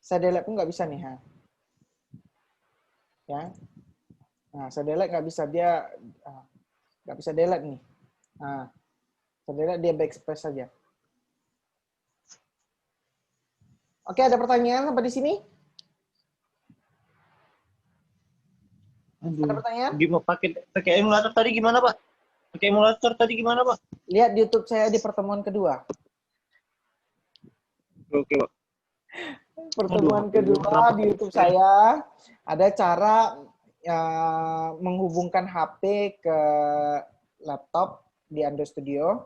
Saya delete pun nggak bisa nih. Ha. Ya. Nah, saya delete nggak bisa. Dia nggak bisa delete nih. Nah, saya delete dia backspace saja. Oke, ada pertanyaan sampai di sini? Ada Aduh. pertanyaan? Gimana pakai emulator tadi gimana, Pak? Pakai emulator tadi gimana, Pak? Lihat di YouTube saya di pertemuan kedua. Oke, Pak. Pertemuan Aduh, kedua berapa? di YouTube saya ada cara menghubungkan HP ke laptop di Android Studio.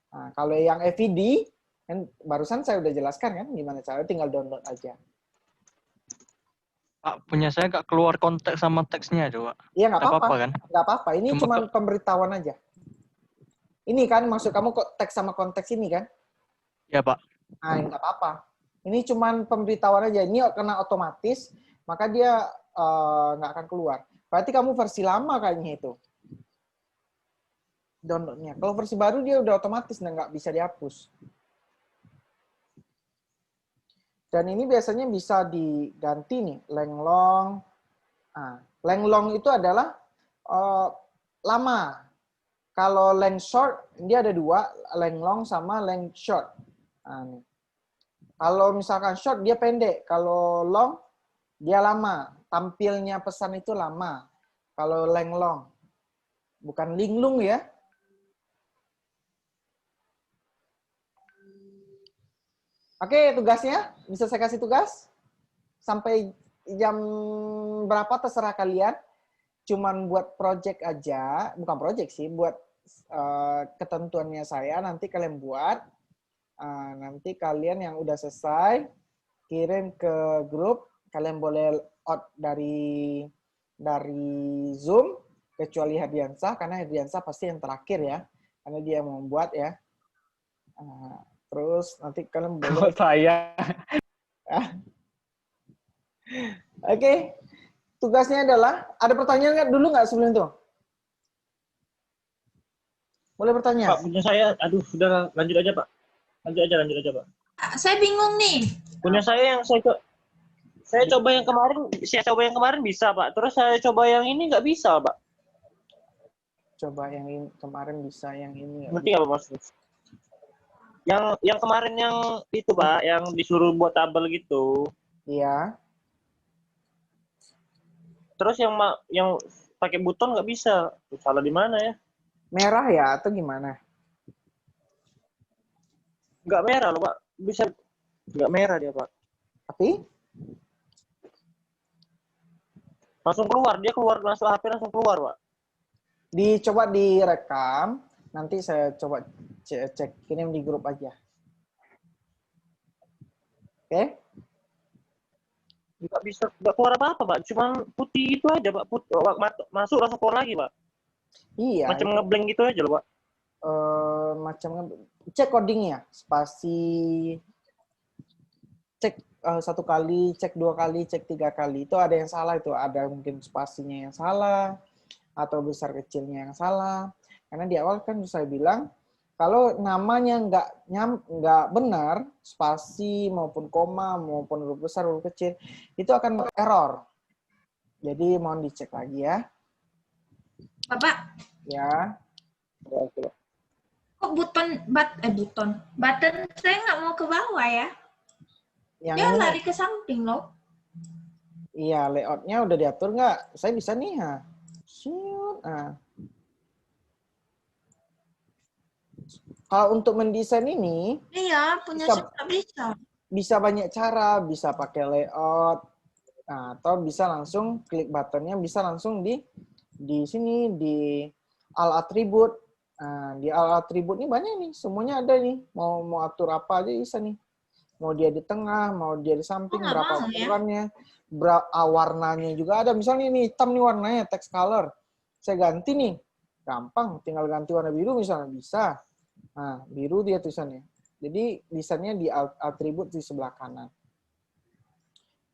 Nah, kalau yang FVD kan barusan saya udah jelaskan kan gimana cara, tinggal download aja. Pak, punya saya nggak keluar konteks sama teksnya coba. Iya nggak Nggak apa-apa, apa-apa kan? nggak apa-apa. Ini Cuma cuma pemberitahuan aja. Ini kan maksud kamu kok teks sama konteks ini kan? Ya Pak. Nah, nggak apa-apa. Ini cuma pemberitahuan aja. Ini karena otomatis, maka dia nggak akan keluar. Berarti kamu versi lama kayaknya itu. Downloadnya. Kalau versi baru dia udah otomatis dan nggak bisa dihapus. Dan ini biasanya bisa diganti nih, lenglong. Nah, lenglong itu adalah lama. Kalau length short, dia ada dua, lenglong sama length short. Nah, nih. Kalau misalkan short, dia pendek. Kalau long, dia lama. Tampilnya pesan itu lama. Kalau lenglong. Bukan linglung ya. Oke, tugasnya. Bisa saya kasih tugas? Sampai jam berapa terserah kalian. Cuman buat project aja. Bukan project sih, buat ketentuannya saya. Nanti kalian buat. Nanti kalian yang udah selesai, kirim ke grup. Kalian boleh out dari Zoom, kecuali Herdiansah, karena Herdiansah pasti yang terakhir ya. Karena dia mau membuat ya. Terus nanti kalian boleh... saya. Oke. Tugasnya adalah, ada pertanyaan nggak dulu nggak sebelum itu? Boleh bertanya? Pak, punya saya, aduh, sudah lanjut aja, Pak. Lanjut aja, Pak. Saya bingung nih. Punya saya yang saya coba yang kemarin bisa, Pak. Terus saya coba yang ini nggak bisa, Pak. Coba yang ini, kemarin bisa, yang ini nggak Ngerti bisa. nggak, Pak, Mas? Yang kemarin yang itu, Pak, yang disuruh buat tabel gitu. Iya. Terus yang pakai buton nggak bisa. Salah di mana ya? Merah ya atau gimana? Nggak merah loh, Pak. Bisa nggak merah dia, Pak. Tapi Langsung keluar, dia keluar langsung HP langsung keluar, Pak. dicoba direkam, nanti saya coba cek kirim di grup aja. Oke? Nggak bisa, nggak keluar apa-apa, Pak. Cuma putih itu aja, Pak. Masuk langsung keluar lagi, Pak. Iya. Macam ngeblank gitu aja loh, Pak. Macam cek codingnya, spasi cek 1 kali, cek 2 kali, cek 3 kali. Itu ada yang salah itu, ada mungkin spasinya yang salah atau besar kecilnya yang salah. Karena di awal kan saya bilang kalau namanya nggak benar, spasi maupun koma maupun huruf besar huruf kecil itu akan error. Jadi mohon dicek lagi ya. Bapak, Ya. kok button saya nggak mau ke bawah ya? Yang Dia ini, lari ke samping loh. iya layoutnya udah diatur nggak? Saya bisa nih ha. Shoot. Nah. Kalau untuk mendesain ini Iya, punya Bisa. saya nggak bisa. bisa banyak cara, bisa pakai layout, nah, atau bisa langsung klik buttonnya, bisa langsung di sini di all attribute. Nah, di all attribute ini banyak nih, semuanya ada nih. Mau atur apa aja bisa nih. Mau dia di tengah, mau dia di samping, nggak berapa mau, ya. ukurannya, warnanya juga ada. Misalnya ini hitam nih warnanya, text color. Saya ganti nih, gampang. Tinggal ganti warna biru misalnya, bisa. Nah, biru dia tulisannya. Jadi desainnya di atribut di sebelah kanan.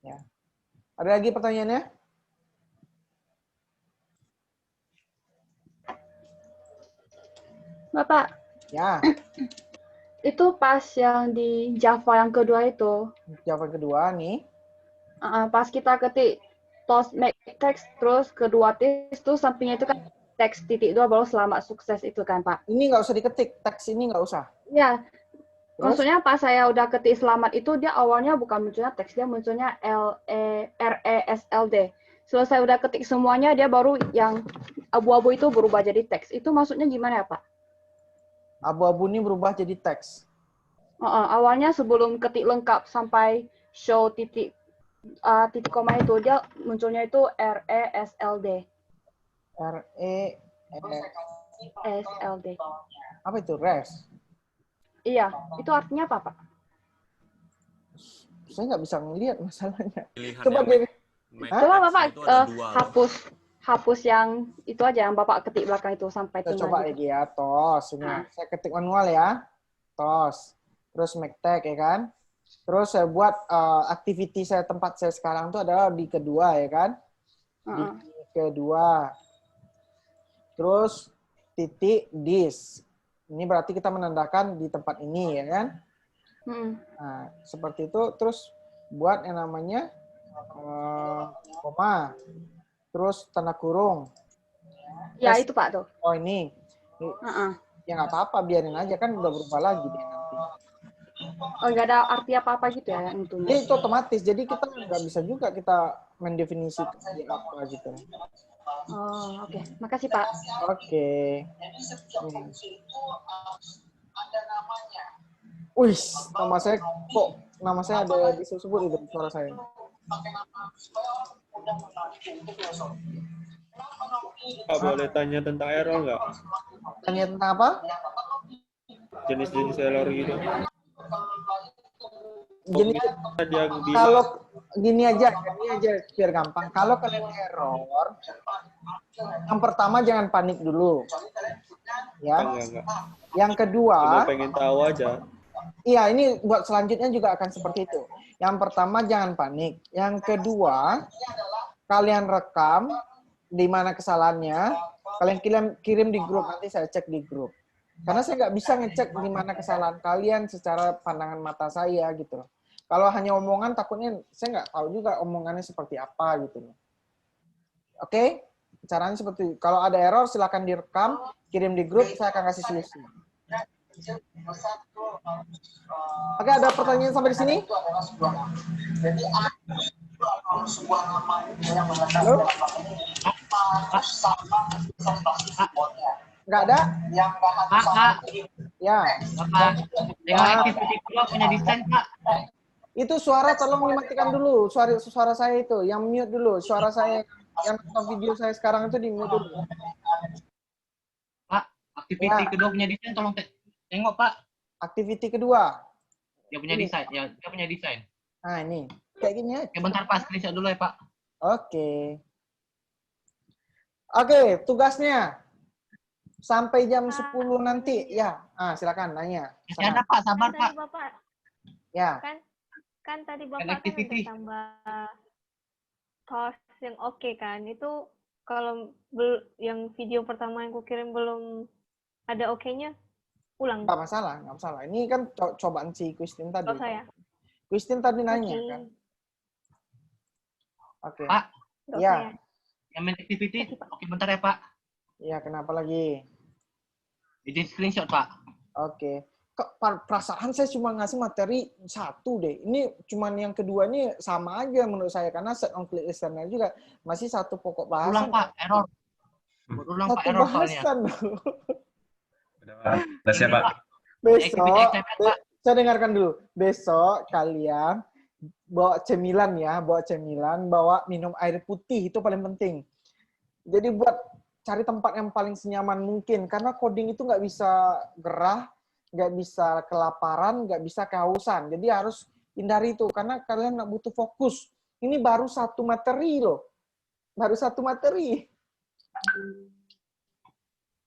Ya. Ada lagi pertanyaannya? Bapak, Ya. itu pas yang di Java yang kedua itu, Jawaban kedua nih. pas kita ketik toast make text, terus kedua titik itu sampingnya itu kan teks titik 2 baru selamat sukses itu kan Pak. Ini nggak usah diketik, teks ini nggak usah. Ya, Terus? Maksudnya pas saya udah ketik selamat itu dia awalnya bukan munculnya teks, dia munculnya RESLD. Selesai udah ketik semuanya dia baru yang abu-abu itu berubah jadi teks. Itu maksudnya gimana ya Pak? Abu-abu ini berubah jadi teks. Awalnya sebelum ketik lengkap sampai show titik koma itu dia munculnya itu RESLD. SLD. Apa itu? Res? Iya, itu artinya apa Pak? Saya nggak bisa ngelihat masalahnya. Pilihan Coba yang Coba Bapak itu ada dua loh. hapus yang itu aja yang Bapak ketik belakang itu sampai Kita tengah coba gitu. lagi ya, tos. Ini saya ketik manual ya, tos. Terus make tag ya kan. Terus saya buat activity saya tempat saya sekarang itu adalah di kedua ya kan. Di kedua. Terus titik this. Ini berarti kita menandakan di tempat ini ya kan. Nah, seperti itu. Terus buat yang namanya koma. Terus tanda kurung. Ya itu Pak tuh. Oh ini. Ya nggak apa-apa, biarin aja kan udah berubah lagi dia nanti. Oh nggak ada arti apa-apa gitu ya yang itu. Itu otomatis. Jadi kita nggak bisa juga kita mendefinisikan apa gitu. Oh oke. Makasih Pak. Oke. Wih, nama saya ada disebut itu suara saya. Boleh tanya tentang error nggak? Tanya tentang apa? Jenis-jenis error gitu. Gini, kalau gini aja biar gampang. Kalau kalian error, yang pertama jangan panik dulu, ya. Enggak. Yang kedua, Cuma pengen tahu aja. iya ini buat selanjutnya juga akan seperti itu. Yang pertama jangan panik. Yang kedua, kalian rekam di mana kesalahannya, kalian kirim di grup, nanti saya cek di grup. Karena saya nggak bisa ngecek di mana kesalahan kalian secara pandangan mata saya gitu loh. Kalau hanya omongan, takutnya saya nggak tahu juga omongannya seperti apa gitu loh. Oke? Caranya seperti itu. Kalau ada error, silakan direkam, kirim di grup, saya akan kasih solusi. Oke, ada pertanyaan sampai di sini? Halo? Nggak ada? Pak. Ya. Bapak, tengok activity kedua punya desain, Pak. Itu suara tolong dimatikan dulu. Suara saya itu, yang mute dulu. Suara saya, yang nonton video saya sekarang itu di mute dulu. Pak, activity kedua punya desain, tolong tengok, Pak. Activity kedua. Dia punya desain, ya, dia punya desain. Nah, ini. Kayak gini aja. Oke, bentar, Pak. Screenshot dulu ya, Pak. Oke. Oke, tugasnya. Sampai jam 10 nanti. Ya, silakan nanya. Masih ada, Pak. Sabar, Pak. Bapak, Ya. kan tadi Bapak kan udah tambah tos yang oke kan. Itu kalau yang video pertama yang kukirim belum ada oke-nya, ulang. Nggak masalah, nggak masalah. Ini kan cobaan si Christine tadi. Oh, saya. Christine tadi nanya kan. Oke. Pak. Ya. Yang main activity, oke bentar ya, Pak. Ya, kenapa lagi? Izin screenshot, Pak. Oke. Perasaan saya cuma ngasih materi satu deh. Ini cuman yang kedua ini sama aja menurut saya. Karena set on click listener juga masih satu pokok bahasan. Ulang, Pak. Error. Ulang, Pak. Error soalnya. Udah Pak. Besok, saya dengarkan dulu. Besok kalian bawa cemilan ya. Bawa minum air putih. Itu paling penting. Jadi buat cari tempat yang paling senyaman mungkin. Karena coding itu nggak bisa gerah, nggak bisa kelaparan, nggak bisa kehausan. Jadi harus hindari itu. Karena kalian nggak butuh fokus. Ini baru satu materi loh. Baru satu materi.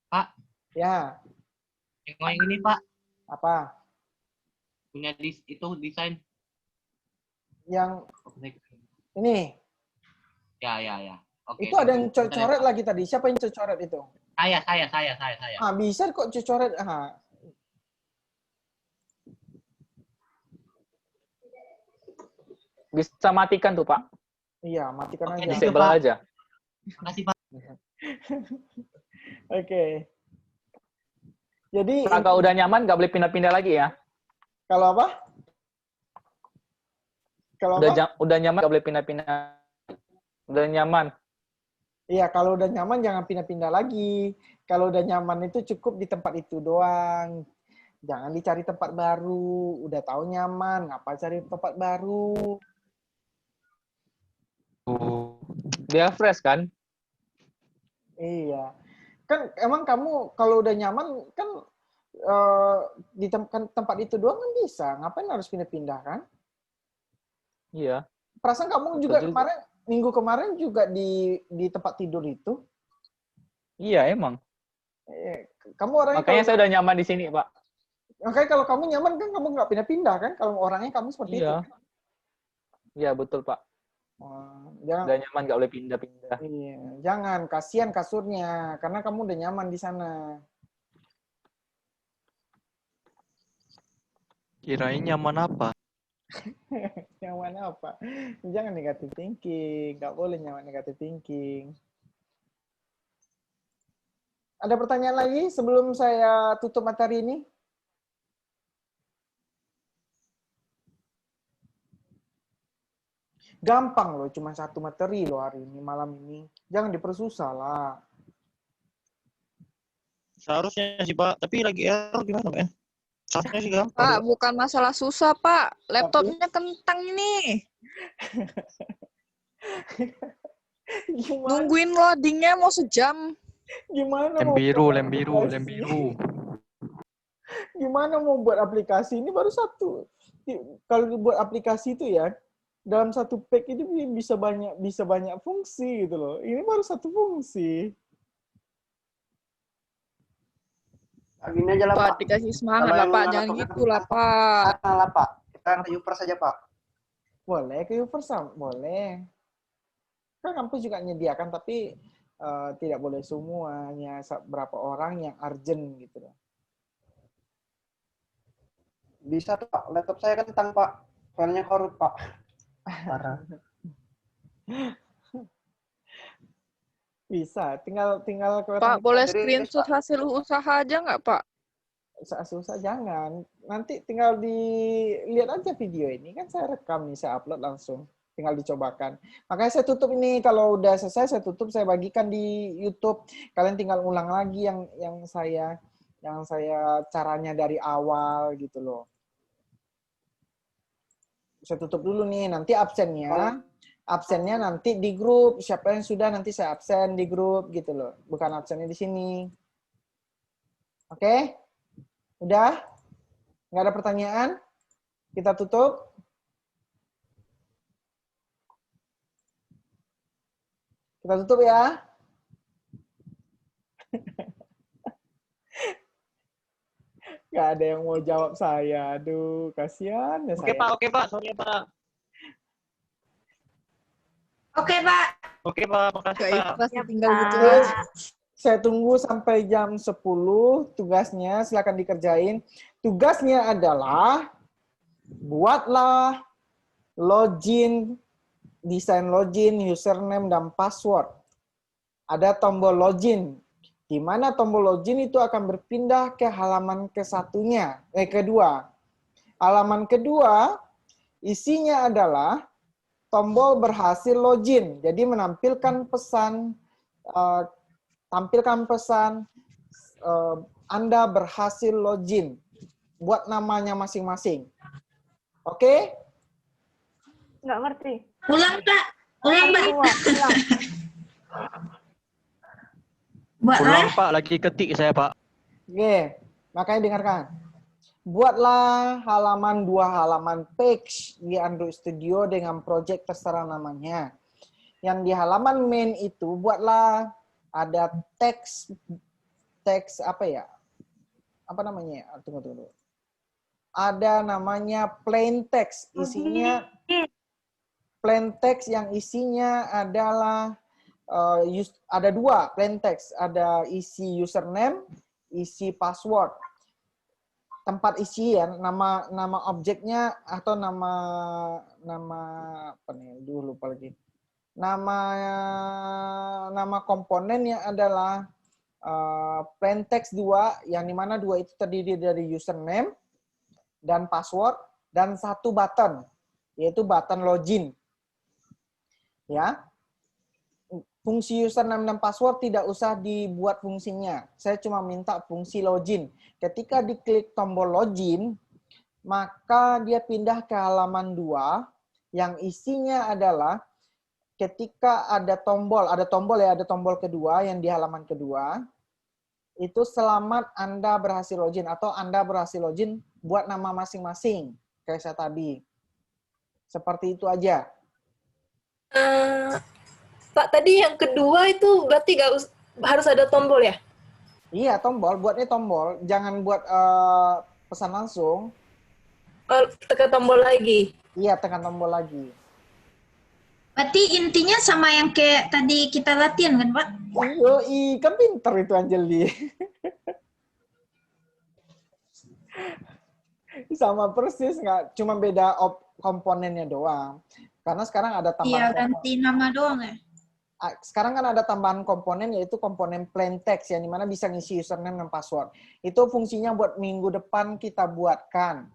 Pak. Ya. Tengok yang ini, Pak. Apa? Punya itu desain. Yang ini. Ya. Oke. Itu ada yang coret lagi tadi. Siapa yang coret itu? Saya. Bisa kok coret. Bisa matikan tuh, Pak. Iya, matikan aja. Disable aja. Makasih, Pak. Oke. Jadi kalau udah nyaman nggak boleh pindah-pindah lagi ya. Kalau apa? Kalau apa? Udah nyaman nggak boleh pindah-pindah. Udah nyaman. Iya, kalau udah nyaman jangan pindah-pindah lagi. Kalau udah nyaman itu cukup di tempat itu doang. Jangan dicari tempat baru. Udah tahu nyaman, ngapa cari tempat baru? Biar fresh kan? Iya. Kan emang kamu kalau udah nyaman kan di tempat itu doang kan bisa. Ngapain harus pindah-pindah kan? Iya. Perasaan kamu juga kemarin minggu kemarin juga di tempat tidur itu. Iya, emang. Kamu orangnya Makanya saya udah nyaman di sini, Pak. Makanya kalau kamu nyaman kan kamu nggak pindah-pindah kan? Kalau orangnya kamu seperti itu. Iya, betul, Pak. Jangan, udah nyaman nggak boleh pindah-pindah. Iya, jangan. Kasihan kasurnya. Karena kamu udah nyaman di sana. Kirain nyaman apa? Nyaman apa? Jangan negative thinking. Nggak boleh nyaman negative thinking. Ada pertanyaan lagi sebelum saya tutup materi ini? Gampang loh, cuma satu materi loh hari ini, malam ini. Jangan dipersusah lah. Seharusnya sih Pak, tapi lagi error gimana Pak? Seharusnya sih gampang. Pak, bukan masalah susah, Pak. Laptopnya kentang ini. Nungguin loadingnya mau sejam. Gimana lem biru. Gimana mau buat aplikasi? Ini baru satu. Kalau dibuat aplikasi itu ya, dalam satu pack itu bisa banyak fungsi gitu loh. Ini baru satu fungsi. Gini aja lah Pak. Pak, dikasih semangat lah Pak. Jangan gitu lah Pak. Lah Pak. Kita ke Uper saja Pak. Boleh ke Uper boleh. Kan kampus juga menyediakan tapi tidak boleh semuanya. Berapa orang yang urgent gitu loh. Bisa tuh Pak. Laptop saya kentang Pak. Filenya korup Pak. Parah. Bisa, tinggal Pak, boleh screenshot hasil usaha aja nggak, Pak? Usaha jangan. Nanti tinggal dilihat aja video ini. Kan saya rekam nih, saya upload langsung. Tinggal dicobakan. Makanya saya tutup ini. Kalau udah selesai, saya tutup, saya bagikan di YouTube. Kalian tinggal ulang lagi yang saya caranya dari awal gitu loh. Saya tutup dulu nih. Nanti absennya nanti di grup. Siapa yang sudah nanti saya absen di grup gitu loh. Bukan absennya di sini. Oke? Udah? Nggak ada pertanyaan? Kita tutup. Kita tutup ya. Nggak ada yang mau jawab saya. Aduh, kasihan ya saya. Oke Pak. Sorry Pak. Oke, Pak. Oke Pak, makasih Pak. Pasti tinggal gitu. Saya tunggu sampai jam 10 tugasnya, silakan dikerjain. Tugasnya adalah buatlah login, desain login, username, dan password. Ada tombol login, di mana tombol login itu akan berpindah ke halaman kedua. Halaman kedua isinya adalah tombol berhasil login. Jadi menampilkan pesan, Anda berhasil login. Buat namanya masing-masing. Oke? Nggak ngerti. Ulang, Pak. Ulang, Pak. Ulang Pak, lagi ketik saya Pak. Oke, makanya dengarkan. Buatlah dua halaman page di Android Studio dengan project terserah namanya. Yang di halaman main itu buatlah ada teks apa ya? Apa namanya? Tunggu. Ada namanya plain text. Isinya plain text yang isinya adalah ada dua plain text. Ada isi username, isi password. Tempat isian, nama objeknya atau nama apa nih? Lupa lagi. Nama komponennya adalah plain text 2, yang dimana 2 itu terdiri dari username, dan password, dan satu button, yaitu button login. Ya, fungsi username dan password tidak usah dibuat fungsinya. Saya cuma minta fungsi login. Ketika diklik tombol login, maka dia pindah ke halaman 2 yang isinya adalah ketika ada tombol kedua yang di halaman kedua, itu selamat Anda berhasil login atau Anda berhasil login buat nama masing-masing kayak saya tadi. Seperti itu aja. Pak, tadi yang kedua itu berarti harus ada tombol ya? Iya, tombol. Buatnya tombol. Jangan buat pesan langsung. Tekan tombol lagi? Iya, tekan tombol lagi. Berarti intinya sama yang kayak tadi kita latihan kan, Pak? Yoi, kan pinter itu Anjeli. Sama persis, nggak cuma beda komponennya doang. Karena sekarang ada tambahan. Iya, ganti nama doang ya. Sekarang kan ada tambahan komponen, yaitu komponen plain text yang dimana bisa ngisi username dan password. Itu fungsinya buat minggu depan kita buatkan.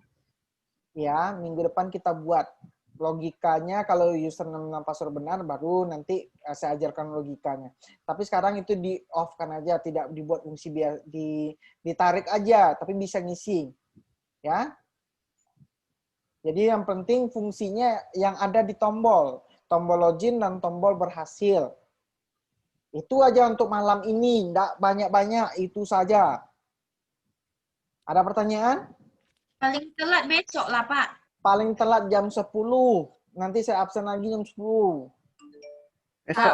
Ya, minggu depan kita buat. Logikanya kalau username dan password benar, baru nanti saya ajarkan logikanya. Tapi sekarang itu di off-kan aja, tidak dibuat fungsi ditarik aja, tapi bisa ngisi. Ya. Jadi yang penting fungsinya yang ada di tombol login dan tombol berhasil. Itu aja untuk malam ini, enggak banyak-banyak, itu saja. Ada pertanyaan? Paling telat besok lah, Pak. Paling telat jam 10. Nanti saya absen lagi jam 10.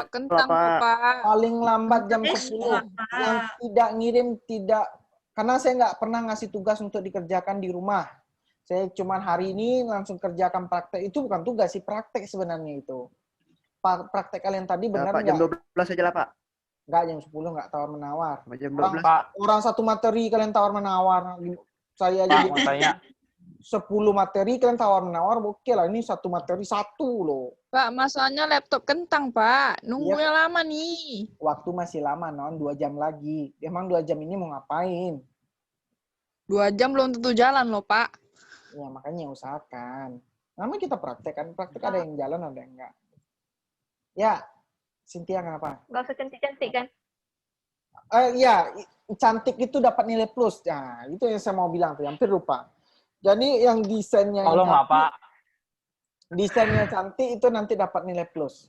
Kentang Pak. Paling lambat jam 10. Yang tidak ngirim karena saya nggak pernah ngasih tugas untuk dikerjakan di rumah. Saya cuma hari ini langsung kerjakan praktek. Itu bukan tugas sih, praktek sebenarnya itu. Praktek kalian tadi benar Pak, jam 12 aja lah, Pak. Nggak, jam 10 nggak tawar-menawar. Jam 12. Orang satu materi kalian tawar-menawar. Saya aja Mau tanya. 10 materi kalian tawar-menawar, oke lah. Ini satu materi satu loh. Pak, masalahnya laptop kentang, Pak. Nunggunya lama nih. Waktu masih lama, Non. 2 jam lagi. Emang 2 jam ini mau ngapain? 2 jam belum tentu jalan loh, Pak. Ya, makanya usahakan. Namanya kita praktek kan. Praktek ada yang jalan, ada yang enggak. Ya, Cynthia kenapa? Nggak usah cantik-cantik kan? Ya, cantik itu dapat nilai plus. Nah, itu yang saya mau bilang tuh, hampir lupa. Jadi yang desainnya Tolonglah, Pak. Desainnya cantik itu nanti dapat nilai plus.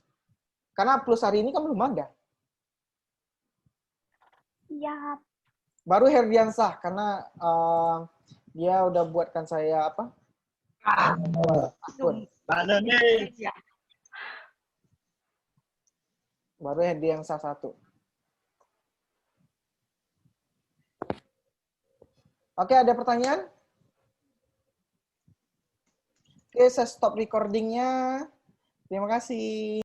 Karena plus hari ini kan belum ada. Iya. Baru Herdiansah karena dia udah buatkan saya apa? Akun. Baru Herdiansah 1. Oke, ada pertanyaan? Oke, saya stop recordingnya. Terima kasih.